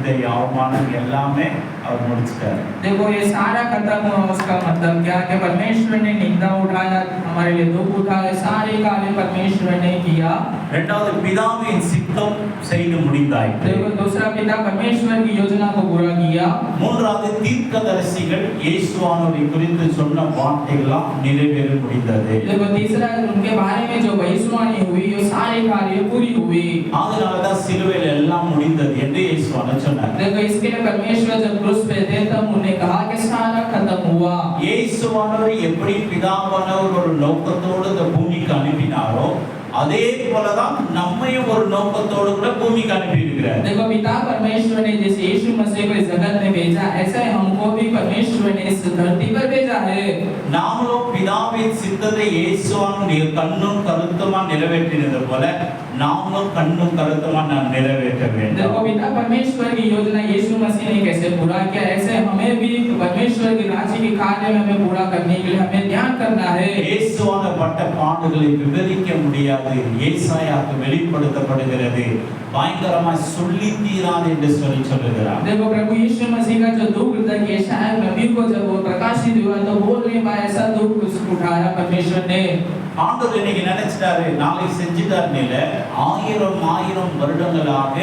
நிந்தை அவமானம் எல்லாமே அவர் முடிச்சிட்டார். देखो ये सारा खत्म हुआ, उसका मतलब क्या कि परमेश्वर ने निंदा उठाया, हमारे लिए दुख उठाया, सारे कार्य परमेश्वर ने किया। இரண்டாவது பிதாவின் சித்தம் செய்து முடிந்தாயிற்று. देखो दूसरा, पिता परमेश्वर की योजना को पूरा किया। மூன்றாவது தீர்க்கதரிசிகள் இயேசுவானவரை குறித்து சொன்ன வார்த்தைகளாம் நிறைவேற முடிந்தது. देखो तीसरा, उनके बारे में जो भविष्यवाणी हुई वो सारे कार्य पूरी हुई। அதனாலதான் சிலுவையில் எல்லாம் முடிந்தது என்று இயேசுவானவர் சொன்னார். देखो इसके लिए परमेश्वर जब क्रूस पे थे तब उन्होंने कहा कि सारा खत्म हुआ। இயேசுவானவர் எப்படி பிதாவானவர் ஒரு நோக்கத்தோடு இந்த பூமிக்கு அனுப்பினாரோ அதே போலதான் நம்மையும் ஒரு நோக்கத்தோடு கூட பூமிக்கு அனுப்பி இருக்கிறார். देखो पिता परमेश्वर ने जैसे यीशु मसीह को इस जगत में भेजा, ऐसे हमको भी परमेश्वर ने इस धरती पर भेजा है। நாமளும் பிதாவின் சித்தத்தை இயேசுவானுடைய கண்ணும் கருத்துமா நிறைவேற்றினது போல நாமளும் கண்ணும் கருத்துமா நாம் நிறைவேற்ற வேண்டும். देखो पिता परमेश्वर की योजना यीशु मसीह ने कैसे पूरा किया, ऐसे हमें भी परमेश्वर की राज्य के कार्य में हमें पूरा करने के लिए हमें ध्यान करना है। இயேசுவான பட்ட பாடுகளை விவரிக்க முடியாது, ஏசாயாவுக்கு வெளிப்படுத்தப்படுகிறது. பயங்கரமாய் சொல்லி தீராது என்று சொல்லி சொல்லுகிறார். देखो प्रभु यीशु मसीह का जो दुख तक यशायाह नबी को जब वो प्रकाशित हुआ तो बोल रहे हैं ऐसा दुख उठाया परमेश्वर ने। ஆண்டவர் இன்னைக்கு நினைச்சிட்டாரு, நாளைக்கு செஞ்சிட்டாருன்னு இல்ல, 1000 வருடங்களாக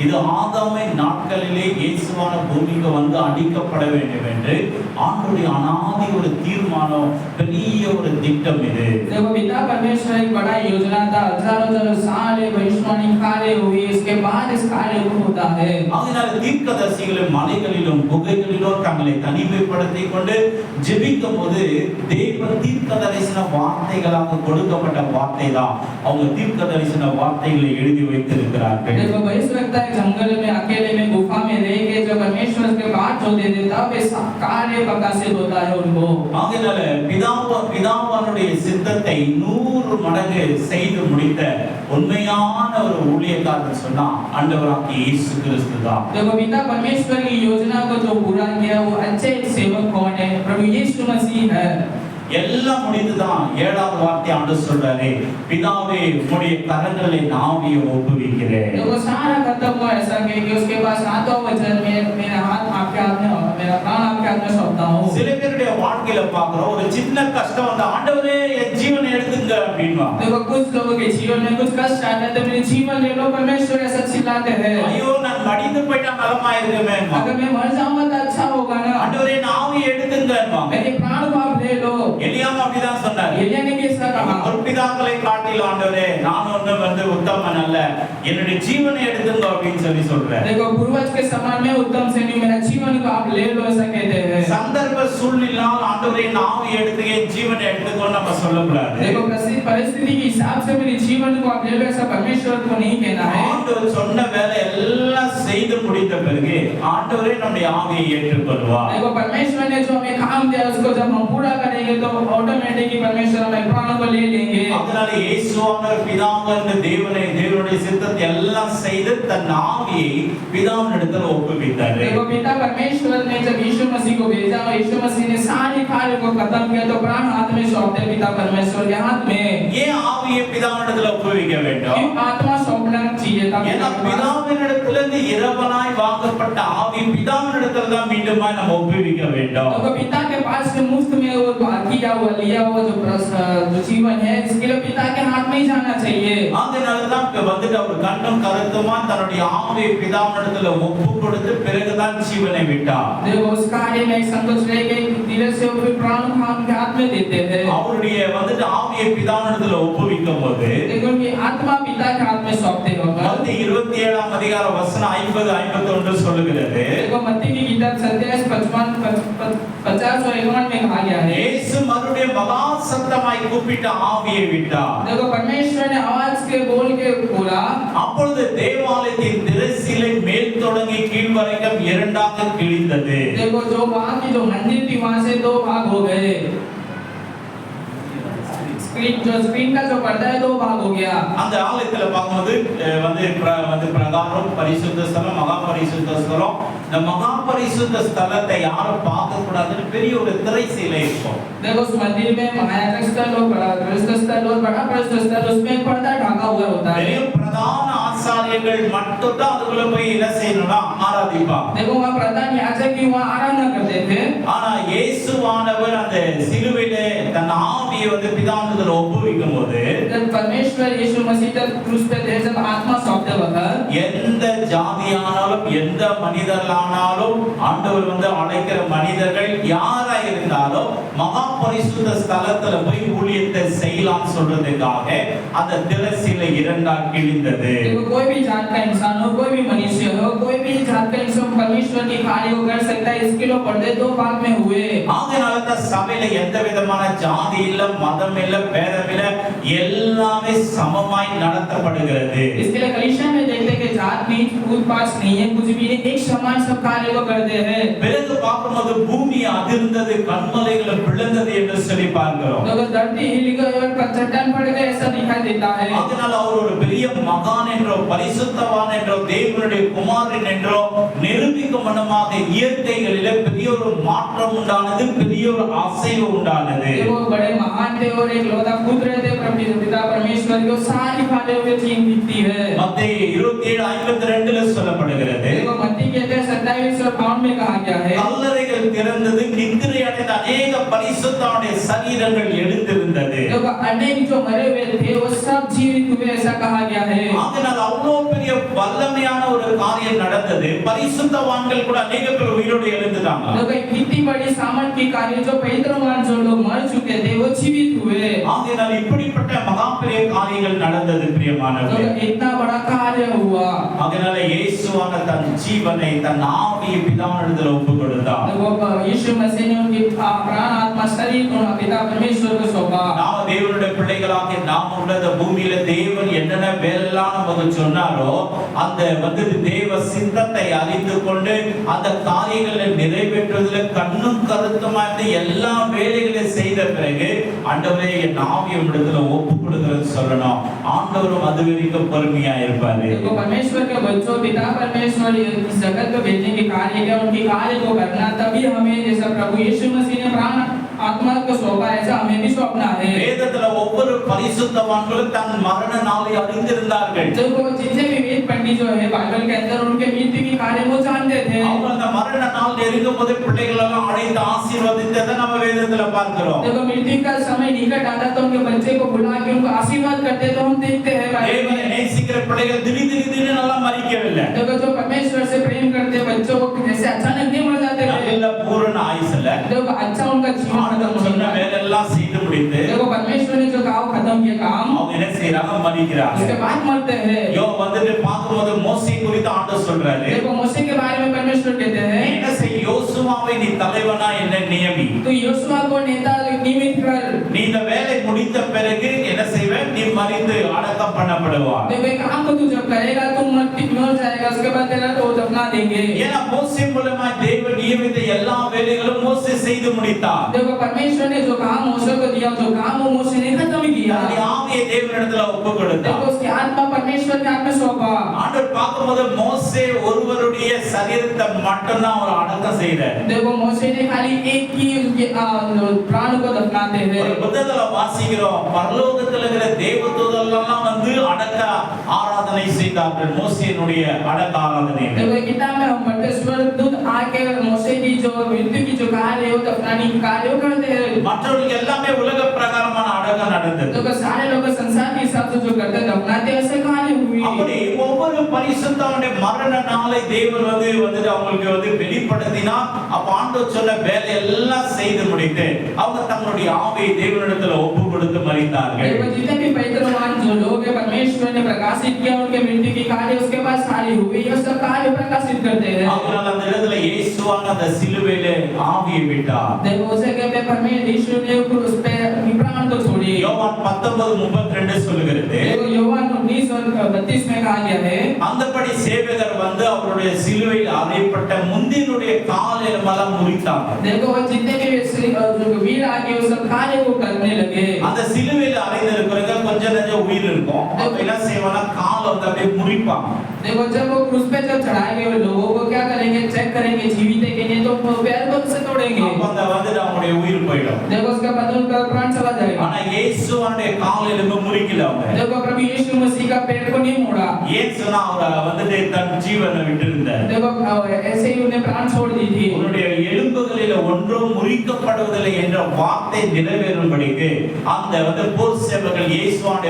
இது ஆதாமின் நாட்களிலே இயேசுவான பூமிக்கு வந்து அடிக்கப்பட வேண்டும் என்று ஆண்டவருடைய அனாதி ஒரு தீர்மானம், பெரிய ஒரு திட்டம் இது. देखो पिता परमेश्वर एक बड़ा योजना था, हजारों साल भविष्यवाणी कार्य हुई, इसके बाद इस कार्य को होता है। அதனால தீர்க்கதரிசிகளும் மலைகளிலும் குகைகளிலும் தங்களை தனிமைப்படுத்திக் கொண்டு ஜெபிக்கும் போது தேவ தீர்க்கதரிசன வார்த்தைகளாக கொடுக்கப்பட்ட வார்த்தை தான் அவங்க தீர்க்கதரிசன வார்த்தைகளை எழுதி வைத்திருக்கிறார்கள். देखो भविष्यवक्ता जंगल में अकेले में गुफा में रह के जब परमेश्वर के बात जो दे देता वे कार्य प्रकाशित होता है उनको। அதனால பிதாவானுடைய சித்தத்தை 100 மடங்கு செய்து முடித்த உண்மையான ஒரு ஊழியக்காரர் சொன்னா ஆண்டவராகிய இயேசு கிறிஸ்து தான். देखो पिता परमेश्वर की योजना को जो पूरा किया वो अच्छे सेवक कौन है? प्रभु यीशु मसीह है। எல்லாம் முடிந்துதான் 7வது வார்த்தை ஆண்டவர் சொல்றாரு, பிதாவே உம்முடைய கரங்களிலே ஆவியை ஒப்புவிக்கிறேன். देखो सारा खत्म हुआ, ऐसा कि उसके पास 7वां वचन में मेरा हाथ आपके हाथ में, मेरा प्राण आपके हाथ में सौंपता हूं। சில பேருடைய வாழ்க்கையில பார்க்கிறோம், ஒரு சின்ன கஷ்டம் வந்தா ஆண்டவரே என் ஜீவனை எடுத்துங்க அப்படின்வா. देखो कुछ लोगों के जीवन में कुछ कष्ट आता है तो मेरे जीवन ले लो, परमेश्वर ऐसा चिल्लाते हैं, ஐயோ நான் மடிந்து போயிட்டா நலமாயிருக்குமே, अगर मैं मर जाऊंगा तो अच्छा होगा ना, ஆண்டவரே என் ஆவியை எடுத்துங்கன்வா. मेरे प्राण को आप ले लो। எலியாவும் அப்படிதான் சொன்னார். एलिय्याह ने भी ऐसा कहा, பிதாக்களை காட்டிலும் ஆண்டவரே நான் ஒண்ணு உத்தமன் அல்ல, என்னுடைய ஜீவனை எடுத்துங்க அப்படின்னு சொல்லி சொல்றார். देखो पूर्वज के समान में उत्तम से नहीं, मेरा जीवन को आप ले लो ऐसा कहते हैं। சந்தர்ப்ப சூழ்நிலையால் ஆண்டவரே நான் ஆவியை எடுத்துங்க என் ஜீவனை எடுத்துக்கோ நம்ம சொல்லக்கூடாது. देखो परिस्थिति के हिसाब से मेरे जीवन को आप ले लो ऐसा परमेश्वर को नहीं कहना है। ஆண்டவர் சொன்ன வேலை எல்லாம் செய்து முடித்த பிறகு ஆண்டவரே நம்முடைய ஆவியை ஏற்றுக்கொள்வார். देखो परमेश्वर ने जो हमें काम दिया उसको जब हम पूरा करेंगे तो ऑटोमेटिकली परमेश्वर हमें प्राणों को ले लेंगे। அதனால இயேசுவானவர் பிதாவாகிய தேவனுடைய சித்தத்தை எல்லாம் செய்து தன் ஆவியை பிதாவினிடத்தில் ஒப்புவித்தார். देखो पिता परमेश्वर ने जब यीशु मसीह को भेजा और यीशु मसीह ने सारे कार्य को खत्म किया तो प्राण हाथ में सौंपते पिता परमेश्वर के हाथ में। ஏன் ஆவியை பிதாவினிடத்தில் ஒப்புவிக்க வேண்டும்? क्यों आत्मा सौंपना चाहिए था? ஏன்னா பிதாவினிடத்திலிருந்து இரவனாய் வாங்கப்பட்ட ஆவி பிதாவினிடத்தில் தான் மீண்டுமா நம்ம ஒப்புவிக்க வேண்டும். तो पिता के पास से मुफ्त में वो किया हुआ लिया हुआ जो जीवन है इसके लिए पिता के हाथ में ही जाना चाहिए। அதனால தான் வந்துட்டு அவர் கண்ணும் கருத்துமா தன்னுடைய ஆவியை பிதாவினிடத்தில் ஒப்பு கொடுத்து பிறகுதான் ஜீவனை விட்டார். देखो उस कार्य में संतोष रह गए, धीरे से वो प्राण हम के हाथ में देते थे। அவருடைய வந்துட்டு ஆவியை பிதாவினிடத்தில் ஒப்புவிக்கும் போது देखो कि आत्मा पिता के हाथ में सौंपते हो। மத்தேயு 27ஆம் அதிகார வசனம் 50-51 சொல்லுகிறது, देखो मत्ती की किताब 27:50 और 51 में कहा गया है, இயேசு மறுபடியும் மகா சத்தமாய் கூப்பிட்ட ஆவியை விட்டார். देखो परमेश्वर ने आवाज के बोल के बोला, அப்பொழுது தேவாலயத்தின் திரைச்சீலை மேல் தொடங்கி கீழ் வரைக்கும் இரண்டாக கிழிந்தது. देखो जो वहां की जो मंदिर थी वहां से 2 भाग हो गए। स्क्रीन का जो पर्दा है 2 भाग हो गया। அந்த ஆலயத்துல பாக்கும்போது வந்து பிரகாரம் பரிசுத்த ஸ்தலம் மகா பரிசுத்த ஸ்தலம். இந்த மகா பரிசுத்த ஸ்தலத்தை யாரும் பார்க்க கூடாதுன்னு பெரிய ஒரு திரைச்சீலை இருக்கும். देखो उस मंदिर में महायाजक स्थल और बड़ा परिशुद्ध स्थल और बड़ा परिशुद्ध स्थल उसमें पर्दा ढका हुआ होता है। பெரிய பிரதான ஆசாரியர்கள் மட்டும் தான் அதுக்குள்ள போய் என்ன செய்யணும்னா ஆராதிப்பாங்க. देखो वहाँ प्रधान याजक भी वहाँ आराधना करते थे. ஆனா இயேசுவானவர் அந்த சிலுவையிலே தன் ஆவியை வந்து பிதாவினிடத்தில் ஒப்புவிக்கும் போது जब परमेश्वर यीशु मसीह जब क्रूस पे थे, जब आत्मा सौंपते वक्त எந்த ஜாதியானாலும் எந்த மனிதர்களானாலும் ஆண்டவர் வந்து அழைக்கிற மனிதர்கள் யாரா இருந்தாலும் மகா பரிசுத்த ஸ்தலத்துல போய் ஊழியத்தை செய்யலாம் சொல்றதுக்காக அந்த திரசிலை இரண்டா கிழிந்தது. देखो कोई भी जात का इंसान हो, कोई भी मनुष्य हो, कोई भी जात का इंसान परमेश्वर की कार्य को कर सकता है. इसके लिए पर्दे दो भाग में हुए. ஆகையால தான் சபையில எந்த விதமான ஜாதி இல்ல, மதம் இல்ல, பேதம் இல்ல, எல்லாமே சமமாய் நடத்தப்படுகிறது. इसके लिए कलीसिया में देखते हैं कि जात नीच कूद पास नहीं है, कुछ भी नहीं, एक समान सब कार्य को करते हैं. பிறகு பார்க்கும்போது பூமி அதிர்ந்தது, கன்மலைகள் விழுந்தது என்று சொல்லி பார்க்கிறோம். तो धरती हिल गई और चट्टान पड़ गए, ऐसा दिखाई देता है. அதனால அவர் ஒரு பெரிய மகான் என்றோ பரிசுத்தவான் என்றோ தேவனுடைய குமாரன் என்றோ நிரூபிக்கும் மனமாக இயற்கைகளிலே பெரிய ஒரு மாற்றம் உண்டானது, பெரிய ஒரு அசைவு உண்டானது. वो बड़े महान थे और एक लौता पुत्र थे पिता परमेश्वर को सारी बातें हुए चीन दिखती है. மத்தேயு 27:52ல சொல்லப்படுகிறது. देखो मत्ती कहते हैं 27 और 52 में कहा गया है. கல்லறைகள் திறந்தது, நித்திரை அடைந்த अनेक பரிசுத்தவானுடைய சரீரங்கள் எழுந்திருந்தது. देखो अनेक जो मरे हुए थे वो सब जीवित हुए, ऐसा कहा गया है. ஆகையால் அவ்வளவு பெரிய வல்லமையான ஒரு காரியம் நடந்தது. பரிசுத்தவான்கள் கூட अनेक பேர் உயிரோடு எழுந்துட்டாங்க. देखो इतनी बड़ी सामर्थ की कार्य जो पवित्रवान जो लोग मर चुके थे वो जीवित हुए. ஆகையால் இப்படிப்பட்ட மகா பெரிய காரியங்கள் நடந்தது பிரியமானவர்களே. तो इतना बड़ा कार्य हुआ. ஆகையால இயேசுவான தன் ஜீவனை தன் ஆவியை பிதாவினிடத்தில் ஒப்புக் கொடுத்தார். देखो यीशु मसीह ने उनकी प्राण आत्मा शरीर को पिता परमेश्वर को सौंपा. நாம தேவனுடைய பிள்ளைகளாக நாம் உள்ள பூமியில தேவன் என்னென்ன வேலையெல்லாம் நமக்கு சொன்னாரோ அந்த வந்து தேவ சித்தத்தை அறிந்து கொண்டு அந்த காரியங்களை நிறைவேற்றுவதில் கண்ணும் கருத்துமா இருந்து எல்லா வேலைகளையும் செய்த பிறகு ஆண்டவரே என் ஆவியை உம்மிடத்துல ஒப்புக் கொடுக்கிறேன்னு சொல்லணும். ஆண்டவரும் அது வரைக்கும் பொறுமையா இருப்பாரு. देखो परमेश्वर के बच्चों पिता परमेश्वर इस जगत को भेजने के कार्य क्या उनके कार्य को करना, तभी हमें जैसा प्रभु यीशु मसीह ने प्राण आत्मा को सौंपा ऐसा हमें भी सौंपना है. வேதத்துல ஒவ்வொரு பரிசுத்தவான்களும் தன் மரண நாளை அறிந்திருந்தார்கள். देखो जितने भी वेद पंडित जो है बाइबल के अंदर उनके मृत्यु की कार्य वो जानते थे. அவங்க அந்த மரண நாள் நெருங்கும் போது பிள்ளைகள் எல்லாம் அழைத்து ஆசீர்வதித்ததை நம்ம வேதத்துல பார்க்கிறோம். देखो मृत्यु का समय निकट आता तो उनके बच्चे को बुला के उनको आशीर्वाद करते तो हम देखते हैं. தேவனை நேசிக்கிற பிள்ளைகள் திடீர்னு நல்லா மரிக்கவில்லை. देखो जो परमेश्वर से प्रेम करते बच्चों को जैसे अचानक नहीं मर जाते थे. நல்ல பூரண ஆயுசுல देखो अच्छा उनका जीवन खत्म हो சொன்ன गया. வேலை எல்லாம் செய்து முடித்து देखो परमेश्वर ने जो काम खत्म किया काम அவங்க என்ன செய்யறாங்க, மரிக்கிறாங்க. उसके बाद मरते हैं. யோ வந்துட்டு பார்க்கும்போது மோசே குறித்து ஆண்டவர் சொல்றாரு. देखो मूसा के बारे में परमेश्वर कहते हैं என்ன செய், யோசுவாவை நீ தலைவனா என்ன நியமி. तो योशुआ को नेता नियमित कर. நீ இந்த வேலை முடித்த பிறகு என்ன செய்வ, நீ மரித்து அடக்கம் பண்ணப்படுவாய். देखो एक काम को तू जब करेगा तो मर जाएगा, उसके बाद तेरा तो दफना देंगे. ஏன்னா மோசே மூலமா தேவன் நியமித்த எல்லா வேலைகளும் மோசே செய்து முடித்தார். देखो परमेश्वर ने जो काम मूसा को दिया जो काम वो मूसा ने खत्म किया. தன்னுடைய ஆவியை தேவனிடத்துல ஒப்புக் கொடுத்தார். देखो उसकी आत्मा परमेश्वर के हाथ में सौंपा. ஆண்டவர் பார்க்கும்போது மோசே ஒருவருடைய சரீரத்தை மட்டும் தான் அவர் அடக்கம் செய்தார். देखो मूसा ने खाली एक ही उनके प्राण को दफनाते हैं. ஒரு புத்தகத்துல வாசிக்கிறோம், பரலோகத்துல இருக்கிற தேவதூதர்களெல்லாம் வந்து அடக்க ஆராதனை செய்தார்கள் மோசேனுடைய அடக்க ஆராதனை. देखो किताब में हम पढ़ते स्वर्गदूत आके मूसा की जो मृत्यु की जो कार्य है वो दफनाने की कार्य करते हैं. மற்றவர்கள் எல்லாமே உலக பிரகாரமான அடக்கம் நடந்தது. देखो सारे लोग संसार के हिसाब से जो करते दफनाते ऐसे कार्य हुई. அப்படி ஒவ்வொரு பரிசுத்தவானுடைய மரண நாளை தேவன் வந்து அவங்களுக்கு வந்து வெளிப்படுத்தினா அப்ப ஆண்டவர் சொன்ன வேலை எல்லாம் செய்து முடித்து அவங்க தங்களுடைய ஆவியை தேவனிடத்துல ஒப்புக் கொடுத்து மரித்தார்கள். देखो जितने भी पवित्रवान जो लोग हैं परमेश्वर ने प्रकाशित किया उनके मृत्यु की कार्य उसके बाद सारी हुई ये सब कार्य प्रकाशित करते हैं. அதனால அந்த இடத்துல இயேசுவான அந்த சிலுவையிலே ஆவியை விட்டார். देखो उसे कहते परमेश्वर यीशु ने क्रूस पे प्राण को छोड़ी. யோவான் 19:32 சொல்லுகிறது. देखो யோவான் 19:32 में कहा गया है அந்தபடி சேவகர் வந்து அவருடைய சிலுவையில் அறையப்பட்ட முந்தினுடைய கால் எலும்பெல்லாம் முறித்தாங்க. देखो जितने भी जो वीर आगे वो सब कार्य को करने लगे. அந்த சிலுவையில் அறைந்திருக்கிறவங்க கொஞ்சம் கொஞ்சம் உயிர் இருக்கும். அப்ப என்ன செய்வாங்க, கால் வந்து அப்படியே முறிப்பாங்க. देखो जब वो क्रूस पे जब चढ़ाए गए लोगों को क्या करेंगे करेंगे, चेक करेंगे जीवित है कि नहीं, तो पैर को से तोड़ेंगे। அப்ப அந்த வந்து நம்முடைய உயிர் போயிடும். देखो उसके बाद उनका प्राण चला जाएगा। ஆனா இயேசுவோட கால் எலும்பு முறிக்கல அவங்க. देखो प्रभु यीशु मसीह का पेट को नहीं मोड़ा। ஏன் சொன்னா அவர் வந்து தன் ஜீவனை விட்டிருந்தார். देखो ऐसे ही उन्हें प्राण छोड़ दी थी। உன்னுடைய எலும்புகளில் ஒன்றும் முறிக்கப்படுவதில்லை என்ற வார்த்தை நிறைவேறும்படிக்கு அந்த வந்து போர் சேவகர்கள் இயேசுவோட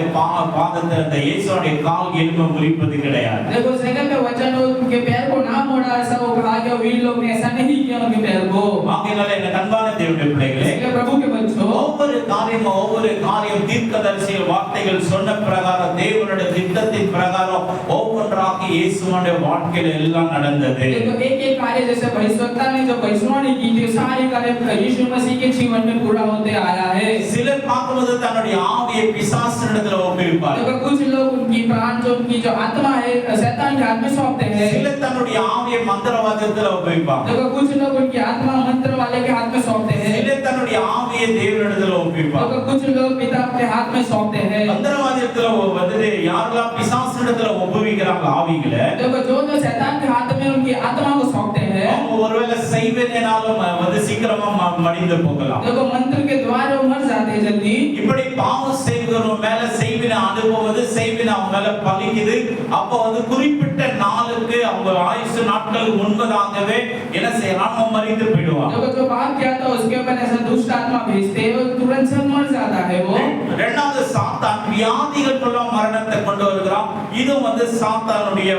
பாதத்தை அந்த இயேசுவோட கால் எலும்பு முறிப்பது கிடையாது. देखो सेकंड में वचन उनके पैर को ना मोड़ा, ऐसा वो कहा कि वीर लोग ने ऐसा नहीं किया उनके पैर को। ஆகையால இந்த அன்பான தேவனுடைய பிள்ளைகளே, इसलिए प्रभु के बच्चों ஒவ்வொரு காரியம் தீர்க்கதரிசிகள் வார்த்தைகள் சொன்ன பிரகாரம் தேவனுடைய திட்டத்தின் பிரகாரம் ஒவ்வொன்றாக இயேசுவோட வாழ்க்கையில எல்லாம் நடந்தது. देखो एक कार्य जैसे भविष्यवक्ता ने जो भविष्यवाणी की थी सारे कार्य यीशु मसीह के जीवन में पूरा होते आया है। சிலர் பார்க்கும்போது தன்னுடைய ஆவியை பிசாசினிடத்தில் ஒப்புவிப்பார். देखो कुछ लोग उनकी प्राण जो उनकी जो आत्मा है शैतान के हाथ में सौंपते हैं। சிலர் தன்னுடைய ஆவியை மந்திரவாதத்தில் ஒப்புவிப்பார். देखो कुछ लोग उनकी आत्मा मंत्र वाले के हाथ में सौंपते हैं। சிலர் தன்னுடைய ஆவியை தேவனிடத்தில் ஒப்புவிப்பார். देखो कुछ लोग पिता के हाथ में सौंपते हैं। மந்திரவாதத்தில் வந்து யாரெல்லாம் பிசாசினிடத்தில் ஒப்புவிக்கிறாங்க ஆவிகளை, देखो जो शैतान के हाथ में उनकी आत्मा को सौंपते हैं, அவங்க ஒருவேளை செய்வதனாலும் வந்து சீக்கிரமா மடிந்து போகலாம். देखो मंत्र के द्वारा वो मर जाते हैं जल्दी। இப்படி பாவம் செய்கிறவங்க மேல செய்வின அனுபவது செய்வின அவங்க மேல பலிக்குது. அப்ப வந்து குறிப்பிட்ட நாளுக்கு அவங்க ஆயுசு நாட்களுக்கு முன்பதாகவே என்ன செய்யலாம், அவங்க மரித்து போயிடுவாங்க. देखो जो पाप किया था उसके ऊपर ऐसा दुष्ट आत्मा भेजते हैं, वो तुरंत से मर जाता है वो। இரண்டாவது சாத்தான் வியாதிகள் மூலம் மரணத்தை கொண்டு வருகிறான். இது வந்து சாத்தானுடைய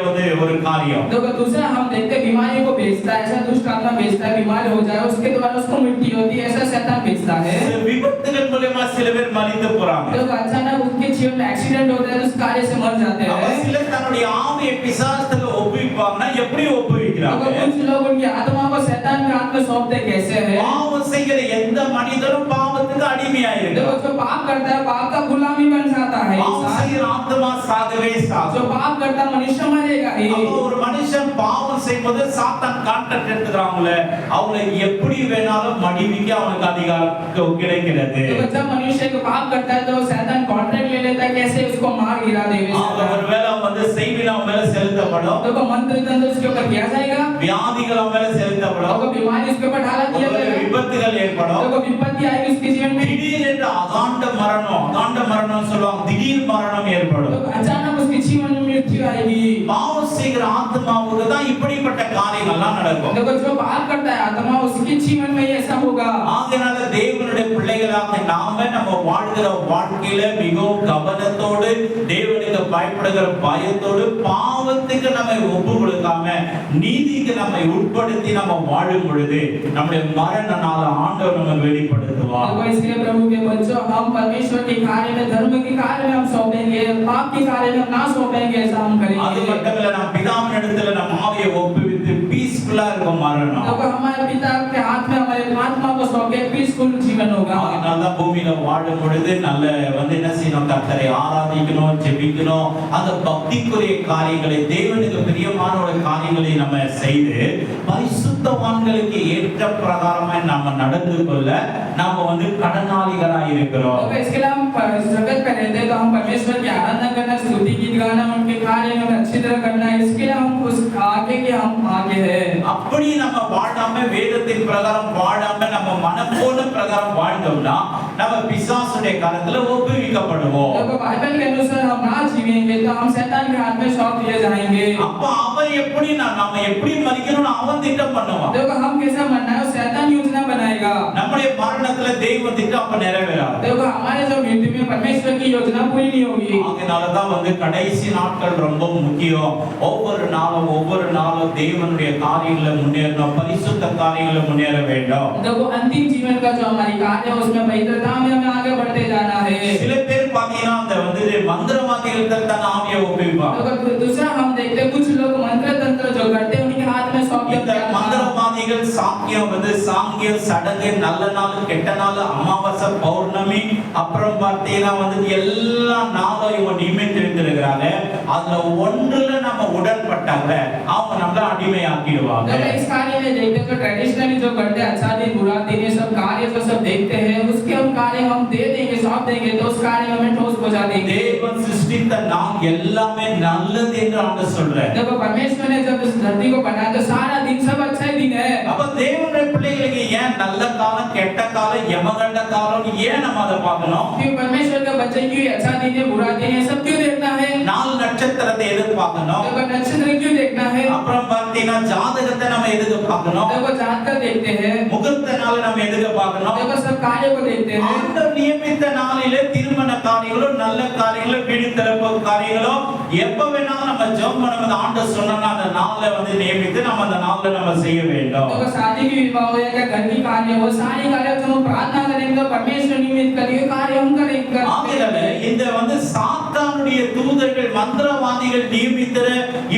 ஒரு காரியம். देखो दूसरा हम देखते हैं बीमारी को भेजता है, ऐसा दुष्ट आत्मा भेजता है, बीमार हो जाए उसके द्वारा उसको मृत्यु होती है, ऐसा शैतान भेजता है। விபத்துகள் மூலமா சில பேர் மரித்து போறாங்க. देखो अचानक उनके जीवन में एक्सीडेंट होता है तो उस कार्य से मर जाते हैं। சிலர் தன்னுடைய ஆவியை பிசாசுக்கு ஒப்புவிப்பாங்கன்னா எப்படி ஒப்புவிக்கிறாங்க? देखो कुछ लोग उनकी आत्मा को शैतान के हाथ में सौंपते कैसे है? பாவம் செய்கிற எந்த மனிதனும் பாவத்துக்கு அடிமையாயிருக்கிறான். देखो जो पाप करता है पाप का गुलामी बन जाता है। பாவம் செய்கிற ஆத்மா சாகவே சாகும். जो पाप करता मनुष्य मरेगा ही। அப்போ ஒரு மனுஷன் பாவம் செய்யும்போது சாத்தான் கான்ட்ராக்ட் எடுத்துக்கிறாங்களே, அவங்களை எப்படி வேணாலும் மடிவிக்க அவனுக்கு அதிகாரம் கிடைக்கிறது. देखो जब मनुष्य को पाप करता है तो शैतान कॉन्ट्रैक्ट ले लेता है कैसे उसको मार गिरा देवे। ஒருவேளை வந்து செய்வின அவன் மேல செலுத்தப்படும். देखो मंत्र तंत्र उसके ऊपर किया जाएगा, வியாதிகள் அவன் மேல செலுத்தப்படும். देखो बीमारी उसके ऊपर डाला दिया जाएगा, விபத்துகள் ஏற்படும். देखो विपत्ति आएगी उसके जीवन में, திடீரென்று அகாண்ட மரணம் சொல்லுவாங்க, திடீர் மரணம் ஏற்படும். तो अचानक उसके जीवन में मृत्यु आएगी। பாவம் செய்கிற ஆத்மாவுக்கு தான் இப்படிப்பட்ட காரியங்கள்லாம் நடக்கும். देखो जो पाप करता है आत्मा उसके जीवन में ऐसा होगा। ஆகையால தேவனுடைய பிள்ளைகளாக நாம நம்ம வாழ்கிற வாழ்க்கையில மிகவும் கவனத்தோடு தேவனுக்கு பயப்படுகிற பயத்தோடு பாவத்துக்கு நம்மை ஒப்பு கொடுக்காம நீதிக்கு நம்மை உட்படுத்தி நம்ம வாழும் பொழுது நம்முடைய மரண நாள ஆண்டவர் நம்ம வெளிப்படுத்துவார். देखो इसलिए प्रभु के बच्चों हम परमेश्वर के कार्य में धर्म के कार्य में हम सौंपेंगे, पाप के कार्य में ना सौंपेंगे, ऐसा हम அது करेंगे। மட்டும் இல்ல, நம்ம பிதாவின் இடத்துல நம்ம ஆவியை ஒப்புவித்து பீஸ்ஃபுல்லா இருக்கும் மரணம். देखो हमारे पिता के हाथ में हमारे आत्मा को सौंपे पीसफुल जीवन होगा। அதனால தான் பூமியில வாழும் பொழுது நல்ல வந்து என்ன செய்யணும், கர்த்தரை ஆராதிக்கணும், ஜெபிக்கணும், அந்த பக்திக்குரிய காரியங்களை தேவனுக்கு பிரியமான காரியங்களை நம்ம செய்து பரிசுத்தவான்களுக்கு ஏற்ற பிரகாரமாய் நாம நடந்து கொள்ள நாம வந்து கடனாளிகளாய் இருக்கிறோம். तो इसके लिए हम जगत में रहते हैं तो हम परमेश्वर की आराधना करना, स्तुति गीत गाना, उनके कार्य में अच्छी तरह करना है, इसके लिए हम उस आगे के हम आगे है। அப்படி நம்ம வாழாம வேதத்தின் பிரகாரம் வாழாம நம்ம மனப்போன பிரகாரம் வாழ்ந்தோம்னா நம்ம பிசாசுடைய கரத்துல ஒப்புவிக்கப்படுவோம். देखो बाइबल के अनुसार हम ना जीवेंगे तो हम शैतान के हाथ में सौंप दिए जाएंगे। அப்ப அவன் எப்படி நாம எப்படி மரிக்கணும்னு அவன் திட்டம் பண்ணுவான். देखो हम कैसा मरना है शैतान योजना बनाएगा। நம்முடைய மரணத்துல தெய்வ திட்டம் அப்ப நிறைவேறாது. देखो हमारे जो मृत्यु में परमेश्वर की योजना पूरी नहीं होगी। அதனால தான் வந்து கடைசி நாட்கள் ரொம்ப முக்கியம். ஒவ்வொரு நாளும் தேவனுடைய காரியங்களை முன்னேறணும், பரிசுத்த காரியங்களை முன்னேற வேண்டும். देखो अंतिम जीवन का जो हमारी कार्य है उसमें पवित्रता में हमें आगे बढ़ते जाना है। சில பேர் பாத்தீங்கன்னா அந்த வந்து மந்திரவாதிகள் தன் ஆவியை ஒப்புவிப்பாங்க. देखो दूसरा हम देखते हैं कुछ लोग मंत्र तंत्र जो करते हैं उनके हाथ में सौंप இந்த दिया। மந்திரவாதிகள் சாங்கியம் சடங்கு நல்ல நாள் கெட்ட நாள் அமாவாசை பௌர்ணமி அப்புறம் பார்த்தீங்கன்னா வந்து எல்லா நாளும் இவங்க நியமித்து வைத்திருக்கிறாங்க. அதுல ஒன்றுல நம்ம உடன்பட்டாங்க அவங்க நம்மள அடிமையாக்கிடுவாங்க. तो इस कार्य में देखते हैं तो ट्रेडिशनली जो करते हैं अच्छा दिन बुरा दिन ये सब कार्य जो सब देखते हैं उसके हम कार्य हम दे देंगे सौंप देंगे तो उस कार्य में हमें ठोस पहुंचा देंगे। தேவன் சிருஷ்டித்த நாம் எல்லாமே நல்லது என்று ஆண்டவர் சொல்றார். देखो परमेश्वर ने जब इस धरती को बनाया तो सारा दिन सब நல்ல காலம் கெட்ட காலம் யமகண்ட காலம் ஏன் நம்ம அதை பார்க்கணும்? क्यों परमेश्वर का बच्चा क्यों अच्छा दिन है बुरा दिन है सब क्यों देखना है? நாலு நட்சத்திரத்தை எதுக்கு பார்க்கணும்? देखो नक्षत्र क्यों देखना है? அப்புறம் பார்த்தீங்கன்னா ஜாதகத்தை நம்ம எதுக்கு பார்க்கணும்? देखो जातक देखते हैं, முகூர்த்த நாள் நம்ம எதுக்கு பார்க்கணும்? देखो सब कार्य को देखते हैं। ஆண்டவர் நியமித்த நாளிலே திருமண காரியங்களோ நல்ல காரியங்களோ வீடு திறப்பு காரியங்களோ எப்ப வேணாலும் நம்ம ஜெபம் பண்ணும்போது ஆண்டவர் சொன்னா அந்த நாள்ல வந்து நியமித்து நம்ம அந்த நாள்ல நம்ம செய்ய வேண்டும். देखो शादी की विवाह हो या घर की कार्य हो सारी कार्य तो हम प्रार्थना करेंगे तो परमेश्वर निमित्त करेंगे कार्य हम करेंगे। ஆகையால இந்த வந்து சாத்தானுடைய தூதர்கள் மந்திரவாதிகள் நியமித்த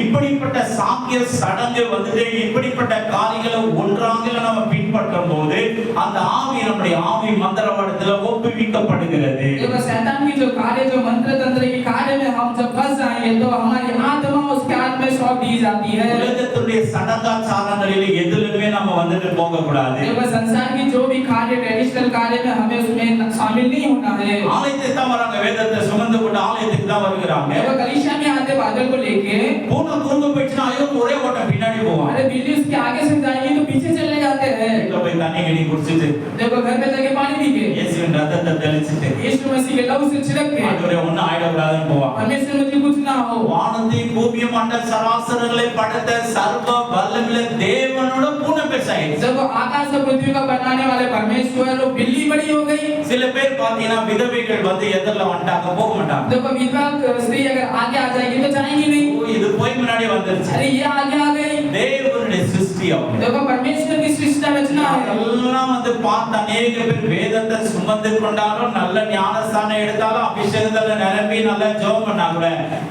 இப்படிப்பட்ட சாக்கிய சடங்கு வந்து இப்படிப்பட்ட காரியங்களை ஒன்றாக நம்ம பின்பற்றும் போது அந்த ஆவி நம்முடைய ஆவி மந்திரவாதத்துல ஒப்புவிக்கப்படுகிறது. देखो शैतान की जो कार्य जो मंत्र तंत्र की कार्य में हम जब फंस जाएंगे तो हमारी आत्मा उसके हाथ में सौंप दी जाती है। உலகத்துடைய சடங்காச்சாரங்களிலே எதிலுமே நம்ம வந்துட்டு போக கூடாது. देखो संसार की जो भी कार्य ट्रेडिशनल कार्य में हमें उसमें शामिल नहीं होना है। ஆலயத்துக்கு தான் வராங்க, வேதத்தை சுமந்து கொண்டு ஆலயத்துக்கு தான் வருகிறாங்க. देखो कलीसिया में आते बादल को लेके பூனை தூங்க போயிடுச்சுன்னா ஐயோ ஒரே ஓட்ட பின்னாடி போவாங்க. अरे बिल्ली उसके आगे से जाएगी तो पीछे चले जाते हैं। வீட்டுல போய் தண்ணி கடி குடிச்சிட்டு देखो घर में जाके पानी पी के இயேசுவின் ரத்தத்தை தெளிச்சிட்டு यीशु मसीह के लहू से छिड़क के ஆண்டவரே ஒண்ணும் ஆயிடக்கூடாதுன்னு போவாங்க. परमेश्वर मुझे कुछ ना हो। வானத்தையும் பூமியும் மண்ட சராசரங்களை படைத்த சர்வ வல்லமையுள்ள தேவனோட பூனை பெருசாயிடுச்சு. जब आकाश और पृथ्वी का बनाने वाले परमेश्वर वो बिल्ली बड़ी हो गई। சில பேர் பாத்தீங்கன்னா விதவைகள் வந்து எதிரில வந்துட்டாங்க போக மாட்டாங்க. देखो विधवा स्त्री अगर आगे आ जाएगी तो जाएंगी नहीं। இது போய் முன்னாடி வந்துருச்சு. अरे ये आगे आ गई। தேவனுடைய சிருஷ்டி அவங்க. देखो परमेश्वर की सृष्टि रचना है। எல்லாம் வந்து பார்த்து அநேக பேர் வேதத்தை சுமந்து கொண்டாலும் நல்ல ஞானஸ்தானம் எடுத்தாலும் அபிஷேகத்துல நிரம்பி நல்லா ஜெபம் பண்ணா கூட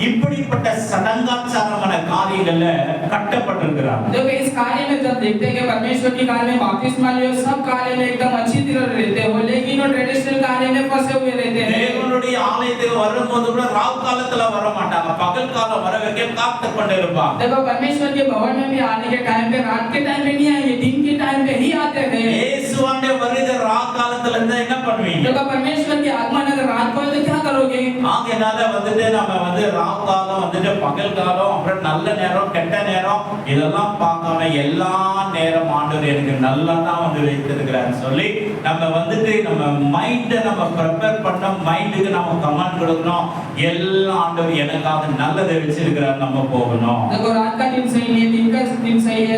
இப்படிப்பட்ட சடங்காச்சாரமான காரியங்கள்ல கட்டப்பட்டிருக்கிறாங்க. देखो इस कार्य में जब देखते हैं कि परमेश्वर की कार्य में बपतिस्मा लियो सब कार्य में एकदम अच्छी तरह रहते हो लेकिन वो ट्रेडिशनल कार्य में फंसे हुए रहते हैं। தேவனுடைய ஆலயத்துக்கு வரும்போது கூட ராவு காலத்துல வர மாட்டாங்க, பகல் காலம் வர வரைக்கும் காத்து கொண்டு இருப்பாங்க. देखो परमेश्वर के भवन में भी आने के टाइम पे रात के टाइम पे नहीं आएंगे, दिन के टाइम पे ही आते हैं। இயேசுவோட வருகை ராவு காலத்துல இருந்தா என்ன பண்ணுவீங்க? देखो परमेश्वर की आगमन अगर रात को है तो क्या करोगे? ஆகையால வந்துட்டு நம்ம வந்து ராவு காலம் வந்துட்டு பகல் காலம் அப்புறம் நல்ல நேரம் கெட்ட நேரம் இதெல்லாம் பார்க்காம எல்லா நேரம் ஆண்டவர் எனக்கு நல்லா தான் வந்து வைத்திருக்கிறாரு சொல்லி நம்ம வந்துட்டு நம்ம மைண்டை நம்ம ப்ரிப்பேர் பண்ண மைண்டுக்கு நம்ம கமாண்ட் கொடுக்கணும். எல்லா ஆண்டவர் எனக்காக நல்லதை வச்சிருக்கிறார் நம்ம போகணும். देखो रात का दिन सही है, दिन का दिन सही है,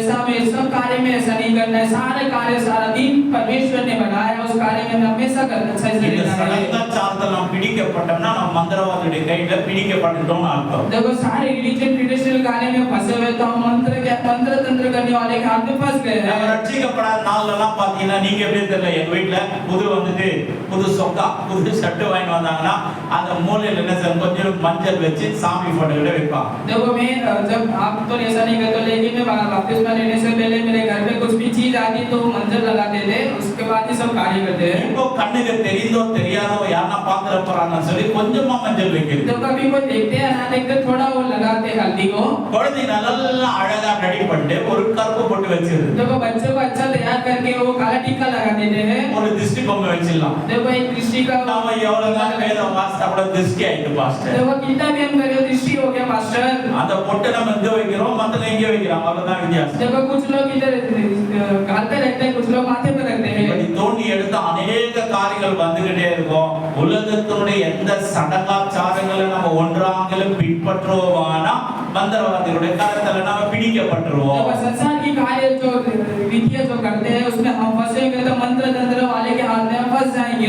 सब कार्य में ऐसा नहीं करना है। सारे कार्य सारा दिन परमेश्वर ने बनाया उस कार्य में हमेशा करना चाहिए। இந்த சடங்காச்சாரத்தில் நாம் பிடிக்கப்பட்டோம்னா நம்ம மந்திரவாதியுடைய கையில பிடிக்கப்பட்டுட்டோம்னு அர்த்தம். देखो सारे रिलीजन ट्रेडिशनल कार्य में फंसे हुए तो हम मंत्र तंत्र करने वाले के हाथ में फंस गए हैं। நம்ம ரட்சிக்கப்படாத நாள்ல எல்லாம் பாத்தீங்கன்னா நீங்க எப்படி தெரியல, எங்க வீட்ல புது வந்துட்டு புது சொக்கா புது ஷர்ட் வாங்கி வந்தாங்கன்னா அந்த மூலையில என்ன செய்ய கொஞ்சம் மஞ்சள் வச்சு சாமி போட்டோ கிட்ட வைப்பாங்க. देखो मैं जब आप तो ऐसा नहीं करते लेकिन मैं बपतिस्मा लेने से पहले मेरे घर में कुछ भी चीज आती तो मंजर लगाते थे, उसके बाद ही सब कार्य करते हैं। இப்போ கண்ணுக்கு தெரிந்தோ தெரியாதோ யாரனா பாக்குற போறாங்கன்னு சொல்லி கொஞ்சமா மஞ்சள் வைக்கிறது. तो कभी कोई देखते हैं ना देखते थोड़ा वो लगाते हल्दी को। குழந்தை நல்லா அழகா ரெடி பண்ணிட்டு ஒரு கருப்பு போட்டு வச்சிருது. देखो बच्चों को अच्छा तैयार करके वो काला टीका लगा देते हैं। ஒரு திருஷ்டி பொம்மை வச்சிடலாம். देखो एक दृष्टि का நாம எவ்வளவுதான் வேதம் வாசித்தா கூட திருஷ்டி ஆயிட்டு பாஸ்டர். देखो कितना भी हम करें दृष्टि हो गया मास्टर। அந்த பொட்டை நம்ம இங்க வைக்கிறோம், மத்தவங்க இங்க வைக்கிறாங்க, அவ்வளவுதான் வித்தியாசம். देखो कुछ लोग इधर गाल पे रखते हैं, कुछ लोग माथे पे रखते हैं। இப்படி தோண்டி எடுத்து அநேக காரியங்கள் வந்துகிட்டே இருக்கும். உலகத்தினுடைய எந்த சடங்காச்சாரங்களை நம்ம ஒன்றாங்கிலும் பின்பற்றுவோமானா மந்திரவாதிகளுடைய கரத்துல நாம பிடிக்கப்பட்டுருவோம். देखो संसार की कार्य जो विधियां जो करते हैं उसमें हम फंसेंगे तो मंत्र तंत्र वाले के हाथ में हम फंस जाएंगे।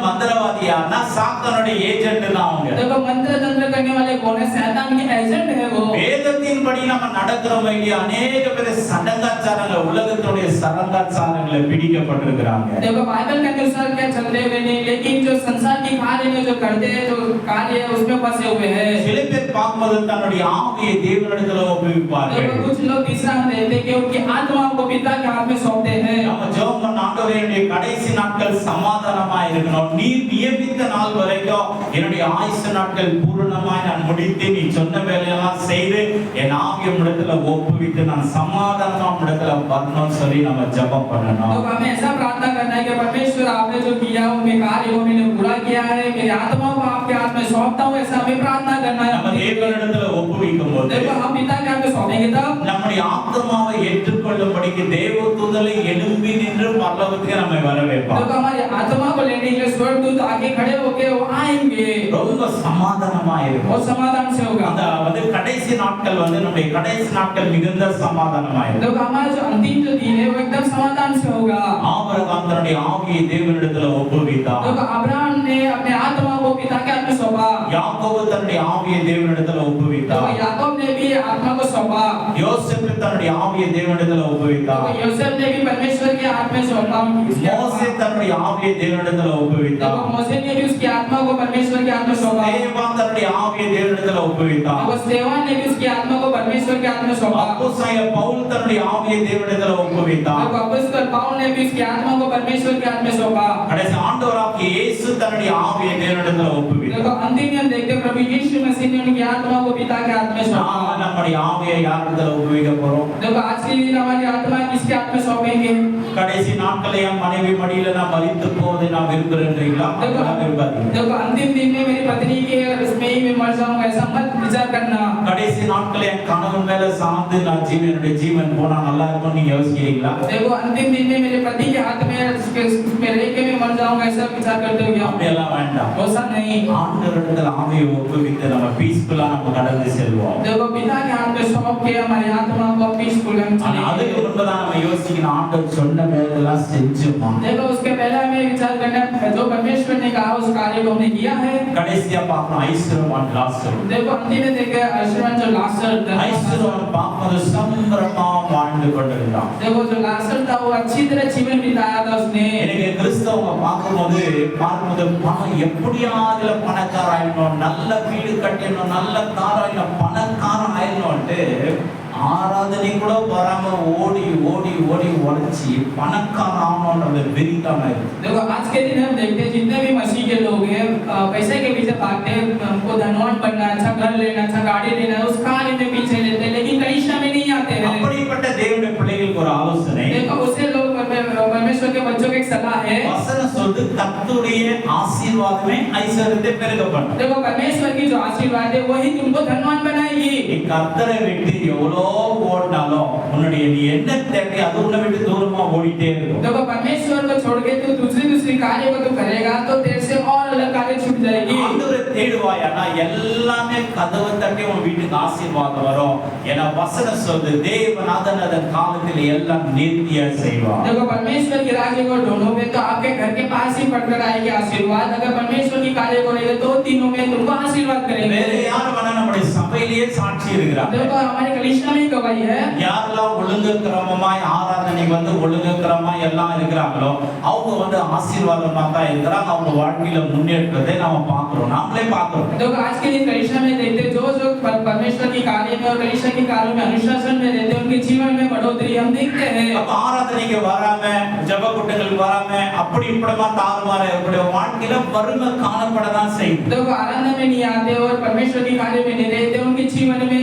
மந்திரவாதியானா சாத்தானுடைய ஏஜென்ட் தான் அவங்க. देखो मंत्र तंत्र करने वाले कौन है? शैतान के एजेंट है वो। வேதத்தின்படி நம்ம நடக்கிறோம் இல்லையா, அநேக பேர் சடங்காச்சாரங்கள் உலகத்துடைய சடங்காச்சாரங்களை பிடிக்கப்பட்டிருக்கிறாங்க. देखो बाइबल के अनुसार क्या चलते हुए नहीं, लेकिन जो संसार की कार्य में जो करते हैं जो कार्य है उसमें फंसे हुए हैं। சில பேர் பார்க்கும்போது தன்னுடைய ஆவியை தேவனிடத்துல ஒப்புவிப்பார்கள். देखो कुछ लोग विश्राम लेते हैं कि उनकी आत्मा को पिता के हाथ में सौंपते हैं। நம்ம ஜெபம் பண்ண ஆண்டவரே என்னுடைய கடைசி நாட்கள் சமாதானமா இருக்கணும், நீ நியமித்த நாள் வரைக்கும் என்னுடைய ஆயுசு நாட்கள் பூரணமாய் நான் முடித்து நீ சொன்ன வேலையெல்லாம் செய்து என் ஆவியை இடத்துல ஒப்புவித்து நான் சமாதானமா இடத்துல வரணும்னு சொல்லி நம்ம ஜெபம் பண்ணணும். तो हमें ऐसा प्रार्थना करना है कि परमेश्वर आपने जो किया किया वो मैं कार्य को मैंने पूरा किया है, मेरी आत्मा को आपके हाथ में सौंपता हूँ, ऐसा हमें प्रार्थना करना நம்ம है। தேவனிடத்துல ஒப்புவிக்கும் போது देखो हम पिता के हाथ में सौंपेंगे तब நம்முடைய ஆத்மாவை ஏற்றுக்கொள்ளும்படிக்கு தேவதூதலை எழும்பி நின்று பரலோகத்துக்கு நம்மை வரவேற்பார். देखो हमारी आत्मा को लेने के लिए स्वर्गदूत आगे खड़े होके वो आएंगे, ரொம்ப சமாதானமா இருக்கும். और समाधान से होगा। அந்த வந்து கடைசி நாட்கள் வந்து நம்முடைய கடைசி நாட்கள் மிகுந்த சமாதானமா இருக்கும். देखो हमारा जो अंतिम जो दिन है वो एकदम समाधान से होगा। ஆபிரகாம் தன்னுடைய ஆவியை தேவனிடத்துல ஒப்புவித்தார். देखो अब्राहम ने अपने आत्मा को पिता के हाथ में सौंपा, யாக்கோபு தன்னுடைய ஆவியை தேவனிடத்துல देखो ஒப்புவித்தார். याकूब ने भी आत्मा को सौंपा, யோசேப்பு தன்னுடைய ஆவியை தேவனிடத்துல ஒப்புவித்தார். देखो यूसुफ ने भी परमेश्वर के हाथ में सौंपा। மோசே தன்னுடைய ஆவியை தேவனிடத்துல ஒப்புவித்தார். देखो मूसा ने भी उसकी आत्मा को परमेश्वर के हाथ में सौंपा, ஸ்தேவான் தன்னுடைய ஆவியை தேவனிடத்துல ஒப்புவித்தார். देखो स्तेफान ने भी उसकी आत्मा को परमेश्वर के हाथ में सौंपा, அப்போஸ்தலனாகிய பவுல் தன்னுடைய ஆவியை தேவனிடத்துல ஒப்புவித்தார். देखो अपोस्तल पौल ने भी उसकी आत्मा को परमेश्वर के हाथ में सौंपा। கடைசி ஆண்டவராகிய இயேசு தன்னுடைய ஆவியை தேவனிடத்துல ஒப்புவித்தார். देखो अंतिम में देखते हैं प्रभु यीशु मसीह ने उनकी आत्मा को पिता के हाथ में सौंपा। நாம நம்முடைய ஆவியை யாரிடத்துல ஒப்புவிக்க போறோம்? देखो आज के दिन हमारी आत्मा किसके हाथ में सौंपेंगे? கடைசி நாட்களை என் மனைவி மடியில நான் மரித்து போவதை நான் விரும்புகிறேன்றீங்களா? அதெல்லாம் விரும்பாதீங்க. देखो अंतिम दिन में मेरी पत्नी के इसमें ही मैं मर जाऊंगा, ऐसा मत विचार करना। கடைசி நாட்களை என் கணவன் மேல சார்ந்து நான் என்னுடைய ஜீவன் போனா நல்லா இருக்கும் நீங்க யோசிக்கிறீங்களா? देखो अंतिम दिन में मेरे पति के हाथ में उसमें रह के मैं मर जाऊंगा, ऐसा विचार करते हो क्या? அப்படியெல்லாம் வேண்டாம். ऐसा नहीं। ஆண்டவரிடத்துல ஆவியை ஒப்புவித்து நம்ம பீஸ்ஃபுல்லா நம்ம கடந்து செல்வோம். देखो पिता के हाथ में सौंप के हमारी आत्मा को पीसफुल हम ஆனா அதுக்கு चलेंगे। முன்பதான் நம்ம யோசிக்கணும் ஆண்டவர் சொன்ன மேலெல்லாம் செஞ்சோமா? देखो उसके पहले हमें विचार करना है जो परमेश्वर ने कहा उस कार्य को हमने किया है। கடைசியா பார்க்கணும் ஐஸ்வர்யவான் லாசரு. देखो अंतिम में देखे आशीर्वाद जो लासर ஐஸ்வர்யவான் பார்க்கும்போது சம்பிரமா வாழ்ந்து கொண்டிருந்தான். देखो जो लासर था वो अच्छी तरह जीवन बिताया था उसने। எனக்கு கிறிஸ்தவங்க பார்க்கும்போது பணம் எப்படியாவது பணக்கார ஆயிடணும், நல்ல வீடு கட்டணும், நல்ல கார் ஆயிடணும், பணக்கார ஆயிடணும்ட்டு ஆராதனை கூட வராம ஓடி ஓடி ஓடி உழைச்சி பணக்கார ஆகணும்ன்ற வெறித்தனம் இருக்கு. देखो आज के दिन हम देखते हैं जितने भी मसीह के लोग हैं पैसे के पीछे भागते हैं, हमको धनवान बनना, अच्छा घर लेना, अच्छा गाड़ी लेना, उस कार्य में पीछे लेते हैं, लेकिन कलीसिया में नहीं आते हैं। அப்படிப்பட்ட தேவனுடைய பிள்ளைகளுக்கு ஒரு ஆலோசனை. देखो उसे लोग परमेश्वर के बच्चों की एक सलाह है। வசனம் சொல்லுது கர்த்தருடைய ஆசீர்வாதமே ஐஸ்வரியத்தை பெருக பண்ணும். देखो परमेश्वर की जो आशीर्वाद है वही तुमको धनवान बनाएगी। நீ கர்த்தரை விட்டு எவ்வளோ ஓடினாலும் உன்னுடைய நீ என்ன தேவை அது உன்னை விட்டு தூரமா ஓடிட்டே இருக்கும். देखो परमेश्वर को छोड़ के तू दूसरी कार्य को तू करेगा तो तेरे से और अलग कार्य छूट जाएगी। ஆண்டவரை தேடுவாயானா எல்லாமே கதவை தட்டி உன் வீட்டுக்கு ஆசீர்வாதம் வரும். ஏன்னா வசனம் சொல்லுது தேவநாதன் அதன் காலத்தில் எல்லாம் நீதியா செய்வார். देखो परमेश्वर के राज्य को ढूंढोगे तो आपके घर के पास ही पड़कर आएगी आशीर्वाद। अगर परमेश्वर की कार्य करोगे तो तीनों में तुमको आशीर्वाद करेंगे। வேற யார் வேணா நம்முடைய சபையிலேயே சாட்சி இருக்கிறாங்க. देखो हमारे कलीसिया में गवाही है। யாரெல்லாம் ஒழுங்கு கிரமமாய் ஆராதனை வந்து ஒழுங்கு கிரமமாய் எல்லாம் இருக்கிறாங்களோ அவங்க வந்து ஆசீர்வாதமா தான் இருக்கிறாங்க. அவங்க வாழ்க்கையில முன்னேற்றத்தை நாம பார்க்கிறோம், நாமளே பார்க்கிறோம். देखो आज के दिन कलीसिया में देखते जो परमेश्वर की कार्य में और कलीसिया के कार्यों में अनुशासन में रहते हैं उनके जीवन में बढ़ोतरी हम देखते हैं। அப்ப ஆராதனைக்கு வராம ஜெப கூட்டங்களுக்கு வராம அப்படி இப்படிமா தாறுமாற இருக்கக்கூடிய வாழ்க்கையில வறுமை காணப்படதான் செய்யும். देखो आराधना में नहीं आते और परमेश्वर के कार्य में नहीं रहते उनके जीवन में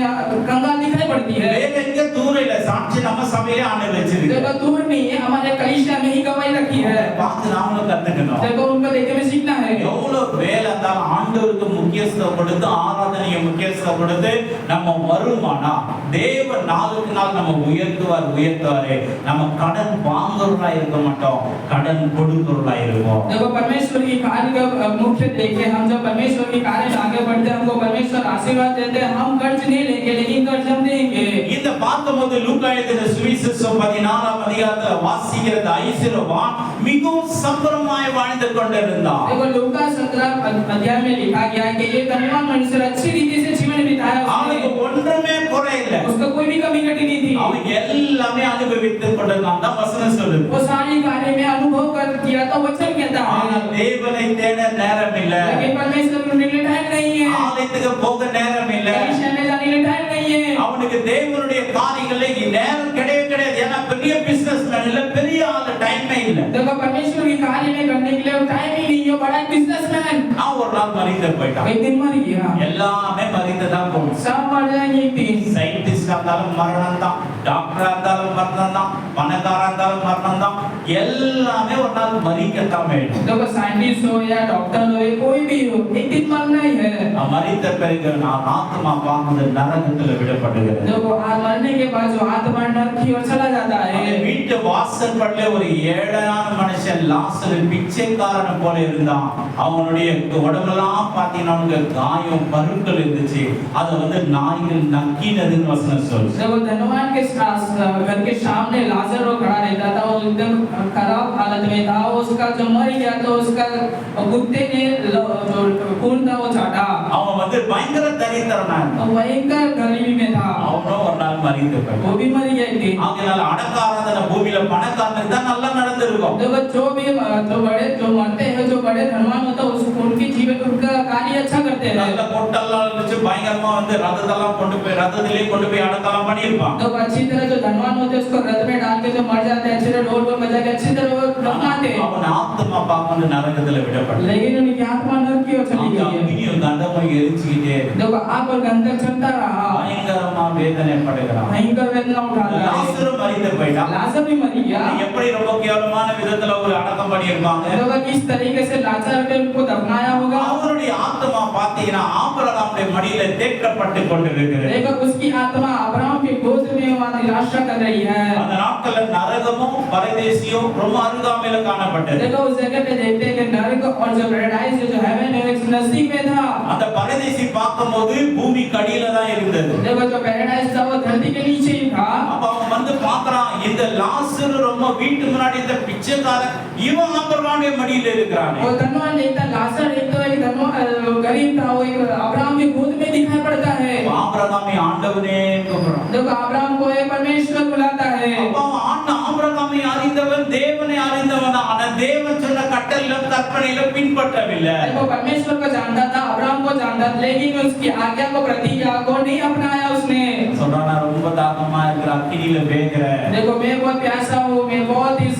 कंगाल दिखाई पड़ती है। வேற எங்க தூரம் இல்ல, சாட்சி நம்ம சபையிலே ஆண்டவர் வச்சிருக்கு. देखो दूर नहीं है, हमारे कलीसिया में ही गवाही रखी है। பார்த்து நாமளும் கத்துக்கணும். देखो उनको देख के सीखना है। எவ்வளவு வேலை இருந்தாலும் ஆண்டவருக்கு முக்கியத்துவம் கொடுத்து ஆராதனையை முக்கியத்துவம் கொடுத்து நம்ம வருமானா தேவன் நாளுக்கு நாள் நம்ம உயர்த்துவாரு. நம்ம கடன் வாங்குறவர்களா இருக்க மாட்டோம், கடன் கொடுக்கிறவர்களா இருப்போம். देखो परमेश्वर की कार्य का मुख्य देखे हम जब परमेश्वर की कार्य में आगे बढ़ते हैं हमको परमेश्वर आशीर्वाद देते हैं। हम कर्ज नहीं लेंगे लेकिन कर्ज हम देंगे। இந்த பார்க்கும்போது லூக்கா எழுதின சுவிசேஷம் 14ஆம் அதிகாரத்துல வாசிக்கிறது ஐஸ்வர்யவான் மிகவும் சம்பரமாய் வாழ்ந்து கொண்டிருந்தான். देखो लूका 17 अध्याय में लिखा गया है कि ये धनवान मनुष्य अच्छी रीति से जीवन बिताया அவனுக்கு ஒன்றுமே குறை இல்லை, उसका कोई भी कमी घटी नहीं थी। அவன் எல்லாமே அனுபவித்துக் கொண்டிருந்தான். தான் வசனம் சொல்லுது. वो सारी कार्य में अनुभव कर किया तो वचन कहता ஆனால் है தேவனை தேட நேரம் இல்லை, लेकिन परमेश्वर को मिलने टाइम नहीं है, ஆலயத்துக்கு போக நேரம் இல்லை, कलीसिया में जाने के लिए टाइम नहीं है। அவனுக்கு தேவனுடைய காரியங்களை நேரம் கிடையவே கிடையாது. ஏன்னா பெரிய பிசினஸ்மேன் இல்ல, பெரிய ஆளு, டைமே இல்ல. देखो परमेश्वर की कार्य में करने के लिए टाइम ही नहीं है, बड़ा बिजनेसमैन நான் ஒரு நாள் மறித்து போயிட்டான். एक दिन मर गया, எல்லாமே மறித்து தான் போகும். सब मर जाएंगे एक दिन। சயின்டிஸ்டா இருந்தாலும் மரணம் தான், டாக்டரா இருந்தாலும் மரணம் தான், பணக்காரா இருந்தாலும் மரணம் தான், எல்லாமே ஒரு நாள் மறிக்கத்தான் வேண்டும். देखो साइंटिस्ट हो या डॉक्टर हो या कोई भी हो, एक दिन मरना ही है. மறித்த பிறகு நான் ஆத்மா பாக்குறது நரகத்துல விடப்படுகிறது. देखो मरने के बाद जो आत्मा नरक की ओर चला जाता है. வீட்டு வாசல் படியில ஒரு ஏழையான மனுஷன் லாசரு பிச்சைக்காரன் போல இருந்தான். அவனுடைய உடம்பெல்லாம் பாத்தீங்கன்னா அவனுக்கு காயம் பருக்கள் இருந்துச்சு. அது வந்து நாய்கள் நக்கினதுன்னு வசனம் சொல்லுது. देखो धनवान के घर के सामने लाजर खड़ा रहता था, वो एकदम खराब हालत में था. उसका जो मर गया तो उसका कुत्ते ने जो खून था वो चाटा. அவன் வந்து பயங்கர தரித்திரனா இருந்தான். भयंकर गरीबी में था. அவனோ ஒரு நாள் மரித்து போயிட்டான். वो भी मर गया थे. ஆகையால அடக்க ஆராதனை பூமியில பணக்காரனுக்கு தான் நல்லா நடந்திருக்கும். देखो जो बड़े जो मरते हैं, जो बड़े धनवान होता है, उसको उनकी जीवन उनका कार्य अच्छा करते हैं. நல்ல கொட்டெல்லாம் வச்சு பயங்கரமா வந்து ரதத்தெல்லாம் கொண்டு போய் ரதத்திலே கொண்டு போய் அடக்கலாம் பண்ணிருப்பான். तो अच्छी तरह जो धनवान होते हैं उसको रथ में डाल के जो मर जाते हैं, अच्छी तरह ढोल पर बजा के अच्छी तरह वो दफनाते हैं. அவன் ஆத்மா பாக்கணும் நரகத்துல விடப்பட்டான். लेकिन उनकी आत्मा नरक की ओर चली गई. அக்னியும் கந்தமும் எரிச்சுக்கிட்டே देखो आग और गंधक चलता रहा. பயங்கரமா வேதனைப்படுகிறான். भयंकर वेदना उठाता है. லாசரு மரித்து போயிட்டான். लाजर भी मर गया. எப்படி ரொம்ப கேவலமான விதத்துல ஒரு அடக்கம் பண்ணிருப்பாங்க. देखो किस तरीके से लाजर ने उनको दफनाया होगा. அவருடைய ஆத்மா பாத்தீங்கன்னா ஆபிரகாமுடைய மடியில தேற்றப்பட்டு கொண்டிருக்கிறது. देखो उसकी आत्मा अब्राहम के गोद में वहां निराशा कर रही है. அந்த நாட்கள்ல நரகமும் பரதேசியும் ரொம்ப அருகாமையில காணப்பட்டது. देखो उस जगह पे देखते हैं कि नरक और जो पैराडाइज जो हेवन है एक नजदीक में था. அந்த பரதேசி பார்க்கும்போது பூமி கடியில தான் இருந்தது. देखो जो पैराडाइज था वो धरती के नीचे ही था. அப்ப அவன் வந்து பார்க்கறான், இந்த லாசரு ரொம்ப வீட்டு முன்னாடி இந்த பிச்சைக்காரன் இவன் ஆபிரகாமுடைய மடியில இருக்கிறானே. वो धनवान देखता लाजर एक तो एक धनवान गरीब था, वो एक अब्राहम के गोद में दिखाई पड़ता है. ஆபிரகாமை ஆண்டவனே கூப்பிடுறான். देखो अब्राहम को ये परमेश्वर बुलाता है. அப்ப அவன் ஆபிரகாமை அறிந்தவன், தேவனை அறிந்தவன். ஆனா தேவன் சொன்ன கட்டளையிலும் கற்பனையிலும் பின்பற்றவில்லை. देखो परमेश्वर को जानता था, अब्राहम को जानता था, लेकिन उसकी आज्ञा को प्रतिज्ञा को नहीं अपनाया उसने. சொல்றானா ரொம்ப தாகமா இருக்கிற அக்கினியில வேகிற. देखो मैं बहुत प्यासा हूँ, मैं बहुत इस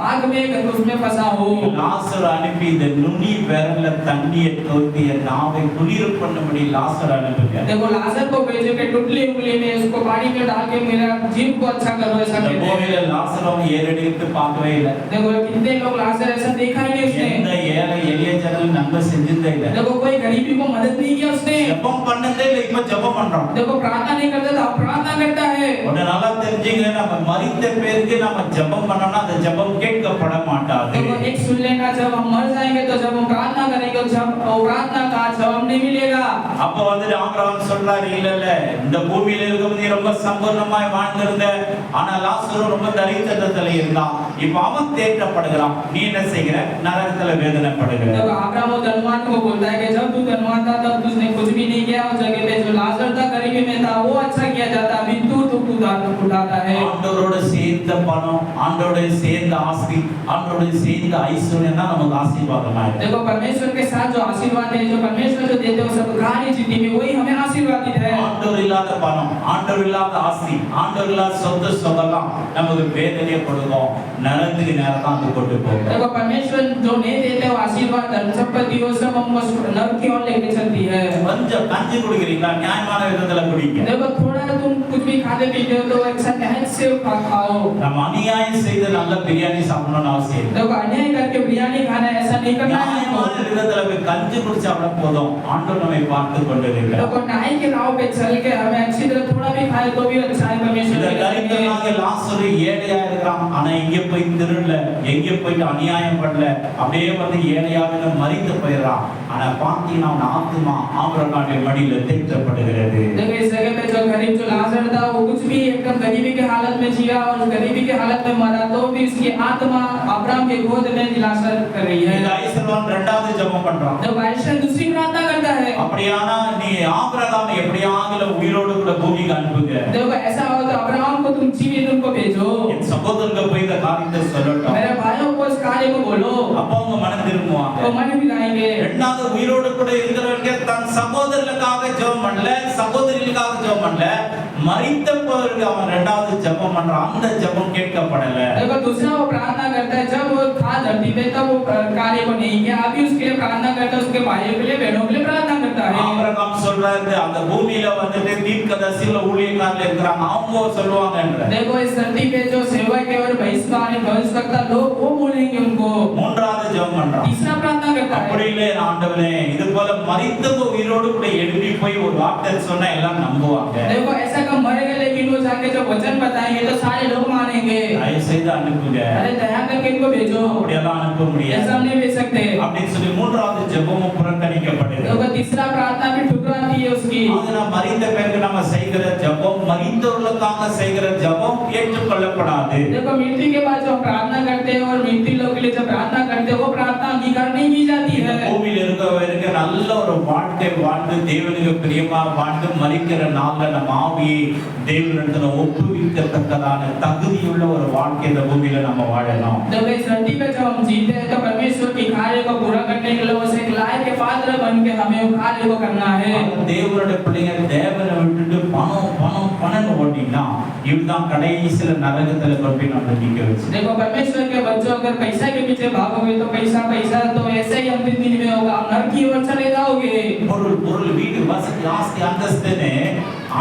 आग में उसमें फंसा हूँ. லாசர் அனுப்பி இந்த நுனி விரல்ல தண்ணியை தோத்தி நாவை குளிர் பண்ணும்படி லாசர் அனுப்புங்க. देखो लाजर को भेजे के टुटली उंगली में उसको पानी में डाल के मेरा जीभ को अच्छा करो, ऐसा कहते हैं. பூமியில லாசரை ஏறெடுத்து பார்க்கவே இல்லை. देखो कितने लोग लाजर ऐसा देखा ही नहीं उसने. எந்த ஏழை எளிய ஜனங்கள் நன்மை செஞ்சதே இல்லை. देखो कोई गरीबी को मदद नहीं किया उसने. ஜெபம் பண்ணதே இல்லை, இப்ப ஜெபம் பண்றோம். देखो प्रार्थना नहीं करता था, प्रार्थना करता है. ஒண்ணு நல்லா தெரிஞ்சுங்க, நம்ம மரித்த பேருக்கு நம்ம ஜெபம் பண்ணோம்னா அந்த ஜெபம் கேட்கப்பட மாட்டாது. देखो एक सुन लेना, जब हम मर जाएंगे तो जब हम प्रार्थना करेंगे जब प्रार्थना का जवाब नहीं मिलेगा. அப்ப வந்து ஆபிரகாம் சொல்றாரு, இல்ல இல்ல இந்த பூமியில இருக்கும்போது நீ ரொம்ப சம்பூர்ணமாய் வாழ்ந்திருந்த, ஆனா லாசரு ரொம்ப தரித்திரத்துல இருந்தான். இப்ப அவன் தேற்றப்படுகிறான், நீ என்ன செய்கிற? நரகத்துல வேதனைப்படுகிற. देखो अब्राहम धनवान को बोलता है कि जब तू धनवान था तब तुझने कुछ भी नहीं किया, उस जगह पे जो लाजर था गरीबी में था वो अच्छा किया जाता, अभी तू उठाता है. ஆண்டவரோட சேர்ந்த பணம், ஆண்டவரோட சேர்ந்த ஆஸ்தி, ஆண்டவரோட சேர்ந்த ஐஸ்வர்யம் தான் நமக்கு ஆசீர்வாதமா இருக்கு. देखो परमेश्वर के साथ जो आशीर्वाद है, जो परमेश्वर जो देते हैं सब सारी जिंदगी में वही हमें आशीर्वाद देता है. ஆண்டவர் இல்லாத பணம், ஆண்டவர் இல்லாத ஆஸ்தி, ஆண்டவர் இல்லாத சொத்து சொகலாம் நமக்கு வேதனையை கொடுக்கும், நரகத்துக்கு நேரா தான் அது கொண்டு போகும். देखो परमेश्वर जो नहीं देते वो आशीर्वाद धन संपत्ति वो सब हमको नरक की ओर लेके चलती है. கொஞ்சம் கஞ்சி குடிக்கிறீங்களா? நியாயமான விதத்துல குடிங்க. देखो थोड़ा तुम कुछ भी खाते पीते हो तो अच्छा न्याय से खाओ. நம்ம அநியாயம் செய்து நல்ல பிரியாணி சாப்பிடணும்னு அவசியம் இல்லை. देखो अन्याय करके बिरयानी खाना ऐसा नहीं करना है. நியாயமான விதத்துல போய் கஞ்சி குடிச்சா கூட போதும், ஆண்டவர் நம்மை பார்த்து கொண்டிருக்கிறார். देखो न्याय के राह पे चल के हमें अच्छी तरह थोड़ा भी खाए तो भी अच्छा है. परमेश्वर இந்த கரித்தனாகிய லாசரு ஏழையா இருக்கிறான், ஆனா இங்க போய் திருடல, எங்க போயிட்டு அநியாயம் பண்ணல, அப்படியே வந்து ஏழையாக மரித்து போயிடுறான். ஆனா பாத்தீங்கன்னா அவன் ஆத்மா ஆபிரகாமுடைய மடியில தேற்றப்படுகிறது. देखो इस जगह पे जो गरीब जो लाजर था वो कुछ भी एकदम गरीबी के हालत में जिया और गरीबी के हालत में मरा, तो भी उसकी आत्मा अब्राहम के गोद में निराशा कर रही है. இந்த ஐஸ்வர்யவான் இரண்டாவது ஜெபம் பண்றான். जब आयशा दूसरी प्रार्थना करता है, அப்படியானா நீ ஆபிரகாமை எப்படியாவது உயிரோடு கூட பூமிக்கு அனுப்புங்க. देखो ऐसा हो तो अब्राहम को तुम जीवित उनको भेजो. என் சகோதரருக்கு போய் இந்த காரியத்தை சொல்லட்டும். मेरे भाइयों को इस कार्य को बोलो, அப்ப அவங்க மனம் திரும்புவாங்க. वो मन मिलाएंगे. இரண்டாவது உயிரோடு கூட இருக்கிறவங்க தன் சகோதரர்களுக்காக ஜெபம் பண்ணல, சகோதரிகளுக்காக ஜெபம் பண்ணல, மரித்த பிறகு அவன் இரண்டாவது ஜெபம் பண்றான், அந்த ஜெபம் கேட்கப்படல. देखो दूसरा वो प्रार्थना करता है, जब वो था धरती पे तब वो कार्य को नहीं किया, अभी उसके लिए प्रार्थना करता है, उसके भाइयों के लिए बहनों के लिए प्रार्थना करता है. ஆபிரகாம் சொல்றாரு, அந்த பூமியில வந்துட்டு தீர்க்கதரிசிகள் ஊழியக்காரர்கள் இருக்கிறாங்க, அவங்க சொல்லுவாங்கன்ற. देखो इस धरती पे जो सेवक है और भविष्यवाणी सकता लोग वो बोलेंगे उनको। மூன்றாவது ஜெபம் பண்றான். तीसरा प्रार्थना करता அப்படி है, இல்லை ஆண்டவனே, இது போல மரித்தவங்க உயிரோடு கூட எழுப்பி போய் ஒரு வார்த்தை சொன்னா எல்லாம் நம்புவாங்க. देखो ऐसा कब मरेगा, लेकिन वो जाके जब वचन बताएंगे तो सारे लोग मानेंगे। தயவு செய்து அனுப்புங்க. अरे दया करके इनको भेजो, அப்படியெல்லாம் அனுப்ப முடியாது. ऐसा हम नहीं भेज सकते। அப்படின்னு சொல்லி மூன்றாவது ஜெபமும் புறக்கணிக்கப்படுது. देखो तीसरा प्रार्थना भी ठुकराती है उसकी। அது நம்ம மரித்த பிறகு நம்ம செய்கிற ஜெபம், மரித்தவர்களுக்காக செய்கிற ஜெபம் ஏற்றுக்கொள்ளப்படாது. देखो मृत्यु के बाद जो हम प्रार्थना करते हैं और मृत्यु लोग के लिए जो प्रार्थना करते हैं वो प्रार्थना अंगीकार नहीं की जाती இந்த है। பூமியில் இருக்க நல்ல ஒரு வாழ்க்கை வாழ்ந்து தேவனுக்கு பிரியமா வாழ்ந்து மரிக்கிற நாள்ல நம்ம ஆவியை தேவனிடத்துல ஒப்புவிக்கத்தக்கதான தகுதியுள்ள ஒரு வாழ்க்கை இந்த பூமியில நம்ம வாழணும். देखो इस धरती पे जब हम जीते हैं तो परमेश्वर के कार्य को पूरा करने के लिए उसे एक लायक के पात्र बन के हमें वो कार्य को करना है। தேவனுடைய பிள்ளைங்க தேவனை விட்டுட்டு பணம் பணம் பணம் ஓடினா இதுதான் கடைசியில நரகத்துல கொண்டு போய் நம்ம நிக்க வச்சு. देखो परमेश्वर के बच्चों अगर पैसा के पीछे भागोगे तो पैसा पैसा तो ऐसे ही अंतिम दिन में होगा, आप नरक की ओर चले जाओगे। பொருள் பொருள் வீடு வசதி ஆஸ்தி அந்தஸ்துன்னு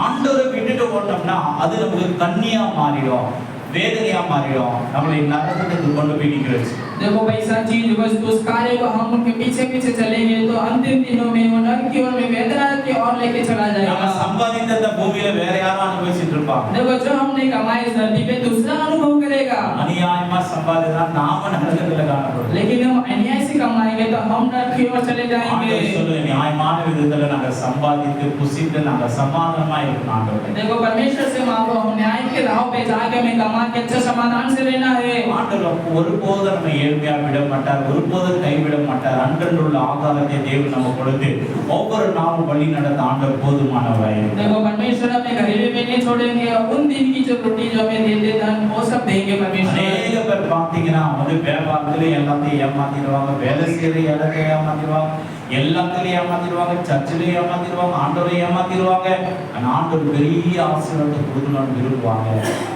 ஆண்டவரை விட்டுட்டு ஓட்டோம்னா அது நமக்கு கண்ணியா மாறிடும், வேதனையா மாறிடும், நம்மளை நரகத்துக்கு கொண்டு போய் நிக்க வச்சு. देखो पैसा चीज वस्तु उस कार्य को हम उनके पीछे पीछे चलेंगे तो अंतिम दिनों में वो नरक की ओर में वेदना की ओर लेके चला நம்ம जाएगा। சம்பாதித்த பூமியில வேற யாரும் அனுபவிச்சிட்டு இருப்பாங்க. देखो जो हमने कमाई इस धरती पे दूसरा अनुभव करेगा, அநியாயமா சம்பாதித்தா நாம நரகத்துல காணப்படுவோம். लेकिन हम अन्याय से कमाएंगे तो हम नरक की ओर चले जाएंगे। ஆண்டவர் சொல்லுங்க, நியாயமான விதத்துல நாங்க சம்பாதித்து புசித்து நாங்க சமாதானமா இருக்கணும் ஆண்டவரே. देखो परमेश्वर से मांगो, हम न्याय के राह पे जाके हमें कमा के अच्छा समाधान से रहना है। ஆண்டவர் ஒருபோதும் நம்ம ஏழ்மையா விட மாட்டார், ஒருபோதும் கைவிட மாட்டார். அன்றன்றுள்ள ஆகாரத்தை தேவன் நம்ம கொடுத்து ஒவ்வொரு நாளும் வழி நடத்த ஆண்டவர் போதுமானவராயிருக்கிறார். देखो परमेश्वर हमें गरीबी में नहीं छोड़ेंगे, उन दिन की जो रोटी जो हमें देते हैं वो सब देंगे परमेश्वर। அநேக பேர் பார்த்தீங்கன்னா வியாபாரத்துல எல்லாத்தையும் ஏமாத்திடுவாங்க, வேலை செய்யற இடத்தை ஏமாத்திடுவாங்க, எல்லாத்துலயும் ஏமாத்திடுவாங்க, சர்ச்சிலையும் ஏமாத்திடுவாங்க, ஆண்டவரையும் ஏமாத்திடுவாங்க. ஆனா ஆண்டவர் பெரிய ஆசீர்வாதத்தை கொடுக்கணும்னு விரும்புவாங்க.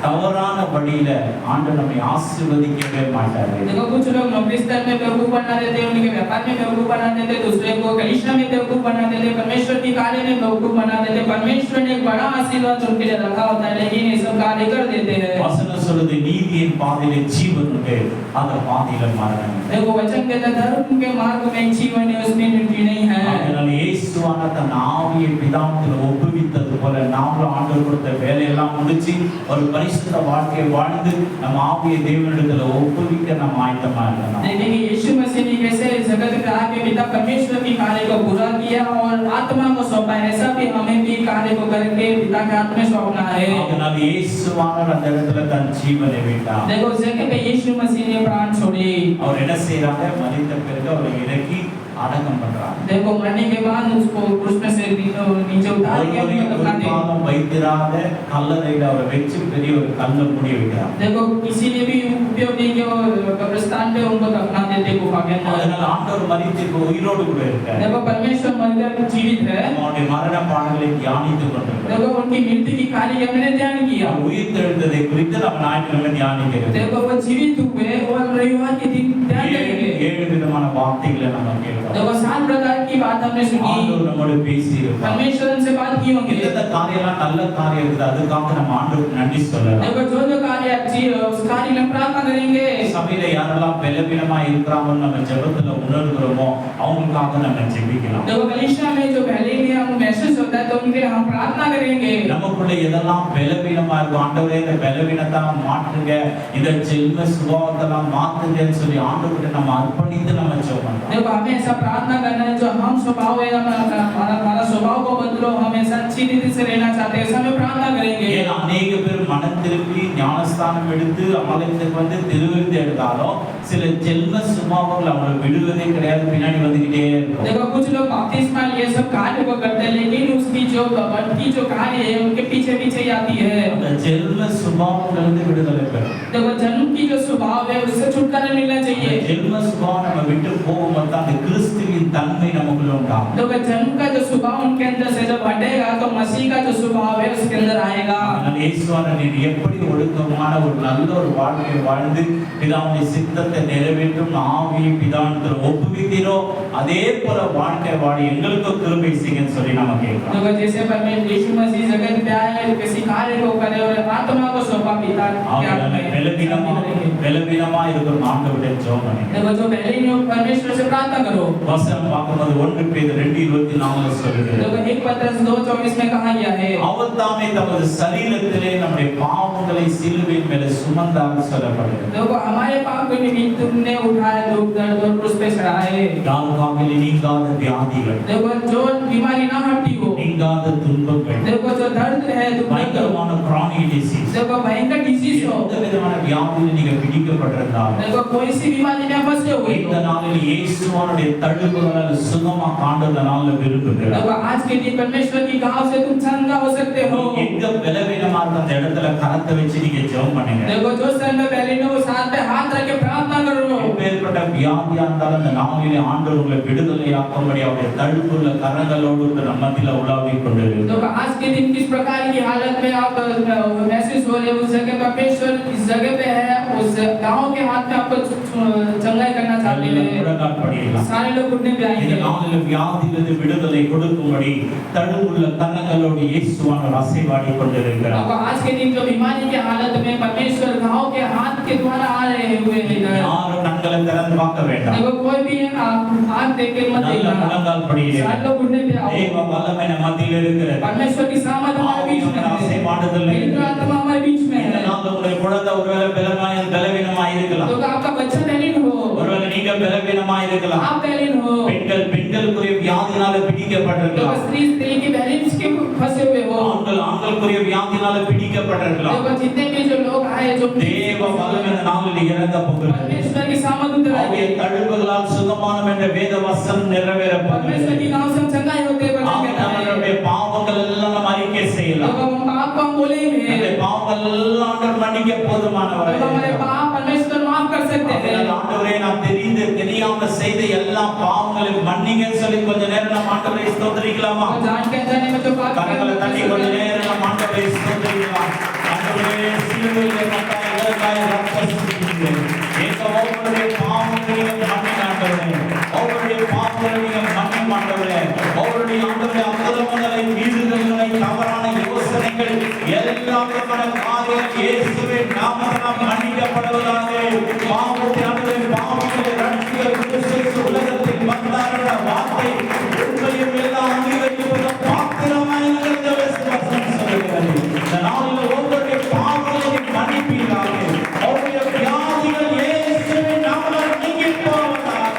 தவறான வழியில ஆண்டவர் நம்மை ஆசீர்வதிக்கவே மாட்டாரு. देखो कुछ लोग नौकरी स्थल में बेवकूफ बना देते हैं, उनके व्यापार में बेवकूफ बना देते हैं, दूसरे को कलीसिया में बेवकूफ बना देते हैं, परमेश्वर की कार्य में बेवकूफ बना देते हैं। परमेश्वर ने एक बड़ा आशीर्वाद उनके लिए रखा होता है, लेकिन ये सब कार्य कर देते हैं। வசனம் சொல்லுது, நீதியின் பாதையிலே ஜீவன் உண்டு, அந்த பாதையில மரணம் இல்லை. देखो वचन कहता है धर्म के मार्ग में जीवन है, उसमें मृत्यु नहीं है। அதனால இயேசுவான தன் ஆவியை பிதாவிடத்துல ஒப்புவித்தது போல நாமளும் ஆண்டவர் கொடுத்த வேலையெல்லாம் முடிச்சு ஒரு பரிசுத்த வாழ்க்கையை வாழ்ந்து நம்ம ஆவியை தேவனிடத்துல ஒப்புவிக்க நம்ம ஆயத்தமா இருக்கணும். देखेंगे यीशु मसीह ने कैसे जगत के आगे पिता परमेश्वर की कार्य को पूरा किया और आत्मा को सौंपा, ऐसा भी हमें भी कार्य को करके पिता के हाथ में सौंपना है। அதனால இயேசுவானவர் அந்த இடத்துல தன் ஜீவனை விட்டார். देखो उस जगह पे यीशु मसीह ने प्राण छोड़े। அவர் என்ன செய்யறாங்க? மரித்த பிறகு அவரை இறக்கி அடக்கம் பண்றாங்க. देखो मरने के बाद उसको क्रूस में से नीचे उतार के दफना दिया। வைத்திராத கல்லறையில அவரை வச்சு பெரிய ஒரு கல்லை மூடி வைக்கிறாங்க. देखो किसी ने भी उपयोग नहीं किया, कब्रिस्तान पे उनको दफना देते गुफा के अंदर। அதனால ஆண்டவர் மரித்து உயிரோடு கூட இருக்கார். देखो परमेश्वर मरकर जीवित है। அவருடைய மரண பாடங்களை தியானித்துக் கொண்டிருக்கிறார். देखो उनकी मृत्यु की कार्य हमने ध्यान किया। உயிர் தெழுந்ததை குறித்து நம்ம ஞாயிற்றுக்கிழமை தியானிக்கிறோம். देखो वो जीवित हुए और रविवार के दिन ध्यान करेंगे। ஏழு விதமான வார்த்தைகளை நம்ம கேட்கிறோம். देखो 7 प्रकार की बात हमने सुनी, ஆண்டவர் நம்மோடு பேசி இருக்கார். परमेश्वर उनसे बात की होंगी। எந்த காரியம்லாம் நல்ல காரியம் இருக்குது அதுக்காக நம்ம ஆண்டவருக்கு நன்றி சொல்லலாம். देखो जो जो कार्य अच्छी है उस कार्य में प्रार्थना करेंगे। சபையில யாரெல்லாம் பலவீனமா இருக்கிறாங்கன்னு நம்ம ஜெபத்துல உணர்கிறோமோ அவங்களுக்காக நம்ம ஜெபிக்கலாம். देखो कलीसिया में जो पहले ही हम महसूस होता है तो उनके लिए हम प्रार्थना करेंगे। நமக்குள்ள எதெல்லாம் பலவீனமா இருக்கும், ஆண்டவரே இந்த பலவீனத்தை மாற்றுங்க, இந்த ஜென்ம சுபாவத்தெல்லாம் மாத்துங்கன்னு சொல்லி ஆண்டவர்கிட்ட நம்ம அர்ப்பணித்து நம்ம ஜெபம் பண்றோம். देखो हमें ऐसा प्रार्थना करना है, जो हम स्वभाव है हमारा स्वभाव को बदलो, हम ऐसा अच्छी रीति से रहना चाहते हैं, ऐसा में प्रार्थना करेंगे। ஏன் अनेक பேர் மனம் திருப்பி ஞானஸ்தானம் எடுத்து ஆலயத்துக்கு வந்து திருவிருந்து எடுத்தாலும் சில ஜென்ம சுபாவங்கள் அவங்களை விடுவதே கிடையாது, பின்னாடி வந்துகிட்டே இருக்கும். देखो कुछ लोग बपतिस्मा ये सब कार्य को करते हैं, लेकिन उसकी जो बढ़ती जो कार्य है उनके पीछे पीछे आती है। அந்த ஜென்ம சுபாவங்கள் வந்து விடுதலை பெறும். देखो जन्म की जो स्वभाव है उससे छुटकारा मिलना चाहिए। ஜென்ம சுபாவம் நம்ம விட்டு போகும்போது அந்த கிறிஸ்துவின் தன்மை நமக்குள்ள உண்டாகும். तो जन्म का जो स्वभाव उनके अंदर से जब हटेगा तो मसीह का जो स्वभाव है उसके अंदर आएगा. ஆனால் இயேசுவான நீர் எப்படி ஒழுக்கமான ஒரு நல்ல ஒரு வாழ்க்கை வாழ்ந்து பிதாவுடைய சித்தத்தை நிறைவேற்றும் ஆவியை பிதாவிடத்தில் ஒப்புவித்தீரோ அதே போல வாழ்க்கை வாழ எங்களுக்கு கிருபை செய்யுங்கன்னு சொல்லி நாம கேட்கிறோம். तो जैसे परमेश्वर यीशु मसीह जगत पे आए किसी कार्य को करे और आत्मा को सौंपा पिता के हाथ में. பலவீனமா இருக்கிற ஆண்டவருடைய ஜெபம் பண்ணுங்க. देखो जो पहले ही परमेश्वर से प्रार्थना करो. வசனம் பார்க்கும்போது 1 பேதுரு 2:24 சொல்லுது. देखो 1 पत्रस 2:24 में कहा गया है. அவர் தாமே தமது சரீரத்திலே நம்முடைய பாவங்களை சிலுவையின் மேலே சுமந்தார் சொல்லப்படுகிறது. देखो हमारे पाप को निमित्त तुमने उठाया दुख दर्द और क्रूस पे चढ़ाए. யாருக்காக நீங்காத வியாதிகள். देखो जो बीमारी ना हटी हो. நீங்காத துன்பங்கள். देखो जो दर्द है दुख பயங்கரமான chronic disease. देखो भयंकर डिसीज हो. எந்த விதமான வியாதியில நீங்க பிடிக்கப்பட்டிருந்தாலும் देखो कोई सी बीमारी में फंसे हुए இந்த நாளில் இயேசுவினுடைய தழும்புகளால் சுகமா காண்றத நாள்ல விரும்புகிறேன். देखो आज के दिन परमेश्वर की गांव से तुम चंगा हो सकते हो. எங்க பலவீனமா இருக்க அந்த இடத்துல கரத்தை வச்சு நீங்க ஜெபம் பண்ணுங்க. देखो जो स्थल में पहले नो साथ पे हाथ रख के प्रार्थना करो. எப்பேற்பட்ட வியாதியா இருந்தாலும் அந்த நாளிலே ஆண்டவர் உங்களை விடுதலையாக்கும்படி அவருடைய தழும்புள்ள கரங்களோடு நம்ம மத்தியில உலாவிக் கொண்டிருக்கிறார். तो आज के दिन किस प्रकार की हालत में आप महसूस हो रहे हो उस जगह परमेश्वर इस जगह पे है उस गांव के हाथ में आपको चंगाई करना चाहते हैं. सारे लोग उठने पे आएंगे. இந்த நாளில் வியாதியிலிருந்து விடுதலை கொடுக்கும்படி தழும்புள்ள கரங்களோடு இயேசுவானவர் அசைவாடி கொண்டிருக்கிறார். तो आज के दिन जो बीमारी के हालत में परमेश्वर गांव के हाथ के द्वारा आ रहे हुए हैं. யாரும் கண்களை திறந்து பார்க்க வேண்டாம். देखो कोई भी हाथ देख के मत நல்ல देखना. முழங்கால் படியிலே सारे लोग उठने पे आओ. தேவ வல்லமை நம்ம மத்தியில் இருக்கிறது. परमेश्वर की सामर्थ हमारे बीच में है. அசைவாடுதல் पवित्र आत्मा हमारे बीच में இந்த है. நாள் உங்களுடைய குழந்தை ஒருவேளை பலவீனமாய் இருக்கலாம். तो आपका बच्चा बहलीन हो. ஒருவேளை நீங்க பலவீனமாய் இருக்கலாம். आप बहलीन हो. பெண்களுக்குரிய வியாதினால तो பிடிக்கப்பட்டிருக்கலாம். स्त्री की बहलीन के फंसे हुए हो. ஆண்களுக்குரிய வியாதினால பிடிக்கப்பட்டிருக்கலாம். देखो जितने भी जो लोग आए जो தேவ வல்லமை இந்த நாளில் இறங்க போகிறது. परमेश्वर की सामर्थ उतर அவருடைய आएगी. தழும்புகளால் சுகமானம் என்ற வேத வசனம் நிறைவேற परमेश्वर போகிறது. की नाम से हम चंगाई होते हुए நம்மளுடைய பாவங்கள் எல்லாம் நம்ம அறிக்கை செய்யலாம். हम पाप को हम बोलेंगे. நம்முடைய பாவங்கள் எல்லாம் ஆண்டவர் மன்னிக்க போதுமானவர். हमारे पाप परमेश्वर माफ कर सकते हैं. ஆண்டவரே நான் தெரியாம செய்த எல்லா பாவங்களையும் மன்னிங்கன்னு சொல்லி கொஞ்ச நேரம் நம்ம ஆண்டவரை ஸ்தோத்திரிக்கலாமா? जान के अनजाने में जो पाप கரங்களை தட்டி கொஞ்ச நேரம் நம்ம ஆண்டவரை ஸ்தோத்திரிக்கலாம். ஆண்டவரே சிலுவையிலே மத்த எங்களுக்காக ரத்தம் சிந்தினீங்க. எங்க ஒவ்வொருடைய பாவங்களையும் மன்னிங்க ஆண்டவரே. ஒவ்வொருடைய பாவங்களையும் மன்னிங்க ஆண்டவரே. ஒவ்வொருடைய ஆண்டவரே அக்கிரமங்களை மீறுதல்களை தவறான யோசனைகள் எல்லா விதமான காரியங்கள் இயேசுவின் நாமத்தினால் மன்னிக்கப்படுவதாக. பாவத்தை ஆண்டவரே பாவங்களை ரட்சிக்க கிறிஸ்து உலகத்தில் வந்தார் என்ற வார்த்தை உண்மையும் எல்லாம் அங்கீகரிப்பது பாத்திரமாய் இருக்கிறது விசுவாசம் சொல்கிறது. இந்த நாளில் ஒவ்வொருடைய பாவங்களையும் மன்னிப்பீராக. அவருடைய வியாதிகள் இயேசுவின் நாமத்தால் நீங்கி போவதாக.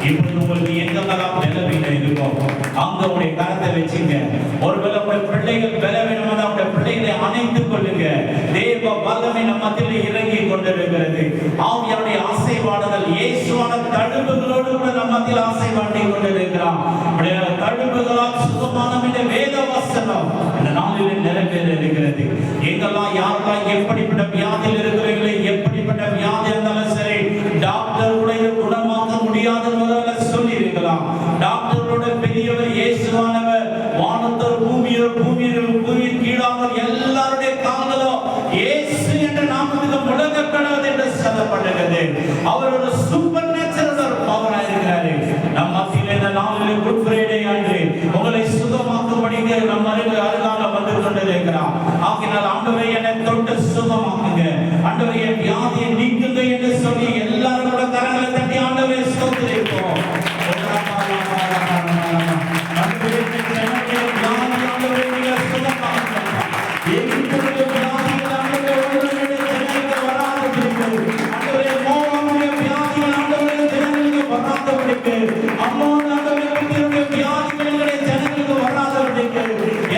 இப்பொழுது உங்களுக்கு எங்கெல்லாம் பலவீனம் இருக்கோ அங்க உடைய கரத்தை வச்சுங்க. ஒருவேளை உடைய பிள்ளைகள் பலவீனமாக உடைய பிள்ளைகளை அணைத்துக் கொள்ளுங்க. தேவ வல்லமை நம்ம மத்தியில் இறங்கி கொண்டிருக்கிறது. ஆவியாருடைய ஆசைவாடுதல் இயேசுவான தழும்புகளோடு கூட நம்ம மத்தியில் ஆசைவாடி கொண்டிருக்கிறார். உடைய தழும்புகளால் சுகமானம் என்ற வேத வசனம் இந்த நாளில் நிறைவேற இருக்கிறது. எங்கெல்லாம் யாரெல்லாம் எப்படிப்பட்ட வியாதியில் இருக்கிறீர்களோ எப்படிப்பட்ட வியாதி இருந்தாலும் சரி டாக்டர் கூட இதை குணமாக்க முடியாத சொல்லி இருக்கலாம். டாக்டரோட பெரியவர் இயேசுவானவர். வானத்தோர் பூமியின் கீழானவர் எல்லாருடைய கால்களும் இயேசு என்ற நாமத்துக்கு முழங்கப்படாது என்று சொல்லப்படுகிறது. அவர் ஒரு சூப்பர் நேச்சுரல் பவராக இருக்கிறாரு. நம்ம மத்தியில் இந்த நாளில் குட் ஃப்ரைடே அன்று உங்களை சுகமாக்கும்படிங்க நம்ம அருகால வந்து கொண்டிருக்கிறார். ஆகினால் ஆண்டவரே என்னை தொட்டு சுகமாக்குங்க. ஆண்டவரே என் வியாதியை நீக்குங்க என்று சொல்லி எல்லாரோட கரங்களை தட்டி ஆண்டவரை ஸ்தோத்திரிப்போம்.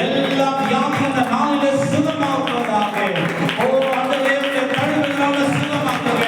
எல்லா வியாதியும் இந்த நாளில் சுகமாக்குவதாக. ஓ ஆண்டவரே தழுவினால சுகமாக்குங்க.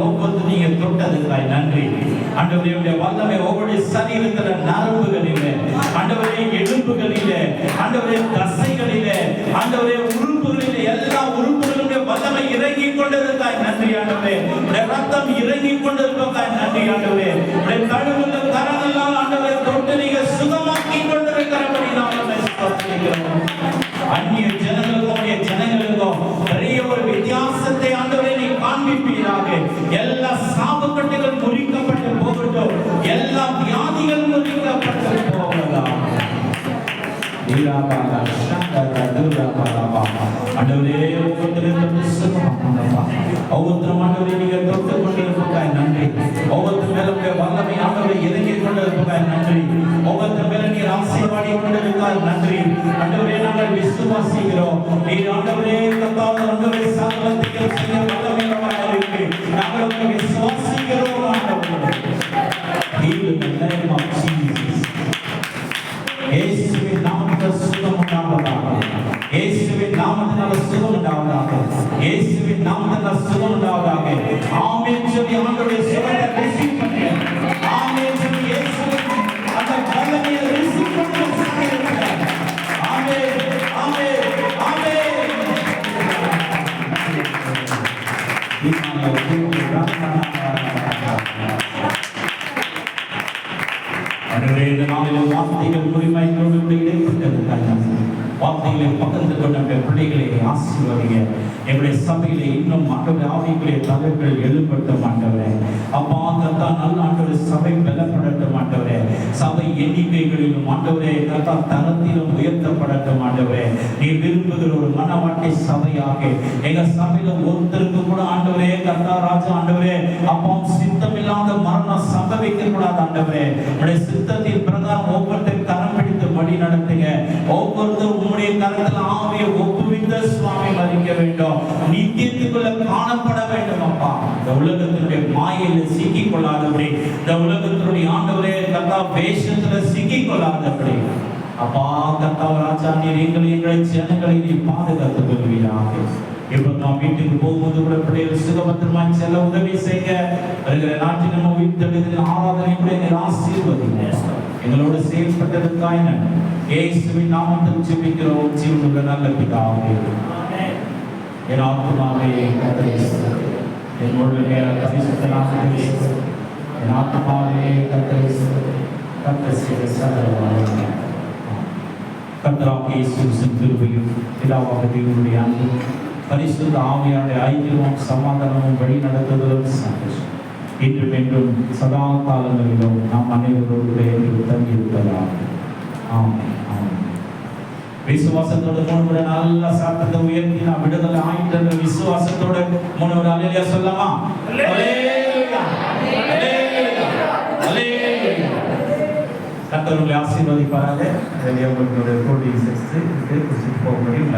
ஒவ்வொரு நீங்க தொட்டதுக்காய் நன்றி ஆண்டவரே. உடைய வல்லமை ஒவ்வொரு சரீரத்துல நரம்புகளிலே ஆண்டவரே, எலும்புகளிலே ஆண்டவரே, தசைகளிலே ஆண்டவரே, உறுப்புகளிலே எல்லா உறுப்புகளுடைய வல்லமை இறங்கி கொண்டதுக்காய் நன்றி ஆண்டவரே. உடைய ரத்தம் இறங்கி கொண்டதுக்காய் நன்றி ஆண்டவரே. உடைய தழுவுள்ள கரங்களால் ஆண்டவரே தொட்டு நீங்க சுகமாக்கி கொண்டிருக்கிறபடி நாங்கள் ஸ்தோத்திரிக்கிறோம். அந்நிய ஜனங்களுக்கும் ஜனங்களுக்கும் பெரிய ஒரு வித்தியாசத்தை ஆண்டவரே நீ காண்பிப்பீராக. எல்லா சாபக்கட்டுகள் முறிக்கப்பட்டு போகட்டும், எல்லா வியாதிகள் முறிக்கப்பட்டு போகலாம். ஆண்டவரே ஒவ்வொருத்தரும் சுகமாக்குங்கப்பா. ஒவ்வொருத்தரும் ஆண்டவரே நீங்க தொட்டு கொண்டிருப்பதாய் நன்றி. ஒவ்வொருத்தர் மேல வல்லமை ஆண்டவரை இறங்கி கொண்டிருப்பதாய் நன்றி. ஒவ்வொருத்தர் மேல நீர் ஆசீர்வாடி கொண்டிருக்காய் நன்றி. ஆண்டவரே நாங்கள் விசுவாசிக்கிறோம். நீர் ஆண்டவரே கர்த்தாவே ஆண்டவரே சகலத்தையும் செய்ய வல்லமையுள்ளவராய் இருக்கு. நாங்கள் உம்மை விசுவாசிக்கிறோம் ஆண்டவரே. In the name of Jesus. இயேசுவின் நாமத்தில் சுகம் உண்டாவதாக. இயேசுவின் நாமத்தில் சுகம் உண்டாவதாக. இயேசுவின் நாமத்தில் சுகம் உண்டாவதாக. ஆமென் சொல்லி ஆண்டவருடைய சுகத்தை ரிசீவ் பண்ணுங்க. ஆமென் சொல்லி இயேசுவின் அந்த வல்லமையை ரிசீவ் பண்ணுங்க. ஆமென் ஆமென் ஆமென். ஆண்டவரே இந்த நாளில் வார்த்தைகள் உரிமையோடு இடைப்பட்டதுக்காக வார்த்தைகளை பகிர்ந்து கொண்ட பிள்ளைகளை ஆசீர்வதிங்க. எங்களுடைய சபையிலே இன்னும் ஆண்டவரே ஆவிக்குரிய தலைவர்கள் எழுப்பட்டும் ஆண்டவரே. அப்பா கர்த்தா நல்ல ஆண்டவரே சபை பலப்படட்டும் ஆண்டவரே. சபை எண்ணிக்கைகளிலும் ஆண்டவரே கர்த்தா தரத்திலும் உயர்த்தப்படட்டும் ஆண்டவரே. நீ விரும்புகிற ஒரு மனவாட்டி சபையாக எங்க சபையில ஒருத்தருக்கு கூட ஆண்டவரே கர்த்தா ராஜா ஆண்டவரே அப்பா சித்தமில்லாத மரணம் சம்பவிக்க கூடாது ஆண்டவரே. உடைய சித்தத்தின் பிரகாரம் ஒவ்வொருத்தரும் கரம் பிடித்து வழி நடத்துங்க. ஒவ்வொருத்தரும் உம்முடைய கரத்தில் ஆவியை ஒப்புவித்த சுவாமி மதிக்க வேண்டும். நித்தியத்துக்குள்ள காணப்பட வேண்டும் அப்பா. இந்த உலகத்தினுடைய மாயையில சிக்கிக் கொள்ளாதபடி, இந்த உலகத்தினுடைய ஆண்டவரே கர்த்தா வேஷத்துல சிக்கிக் கொள்ளாதபடி அப்பா கர்த்தா ராஜா நீர் எங்களை ஜனங்களை நீ பாதுகாத்துக் கொள்வீராக. இப்போ நாம் வீட்டுக்கு போகும்போது கூட பிள்ளைகள் சுகபத்திரமாய் செல்ல உதவி செய்ய. வருகிற நாட்டில் நம்ம வீட்டெடுத்து ஆராதனை கூட எங்களை ஆசீர்வதிங்க. எங்களோடு செயல்பட்டதுக்காய் நன்றி. இயேசுவின் நாமத்தில் ஜெபிக்கிறோம் ஜீவனுள்ள நல்ல பிதாவே. என் ஆத்துமாவே கர்த்தரை ஸ்தோத்திரி. என் முழுமைய பரிசுத்த நாமத்திலே என் ஆத்துமாவே கர்த்தரை ஸ்தோத்திரி. கர்த்தர் செய்த சகல உபகாரங்களும் கர்த்தராகிய இயேசுவின் கிருபையும் பிதாவாகிய தேவனுடைய அன்பும் பரிசுத்த ஆவியானுடைய ஐக்கியமும் சமாதானமும் வழி நடத்துதலும் சந்தோஷம் இன்றும் என்றும் சதா காலங்களிலும் நாம் அனைவரோடு தங்கியிருப்பதாக. ஆமென் ஆமென். விசுவாசத்தோடு மூணு நல்ல சத்தத்தை உயர்த்தி நான் விடுதலை ஆயிட்ட விசுவாசத்தோடு மூணு அல்லேலூயா சொல்லலாமா? அல்லேலூயா அல்லேலூயா. கர்த்தர் உங்களை ஆசீர்வதிப்பாராக. உங்களுக்கு ஒரு கோடி 6 போக முடியும்.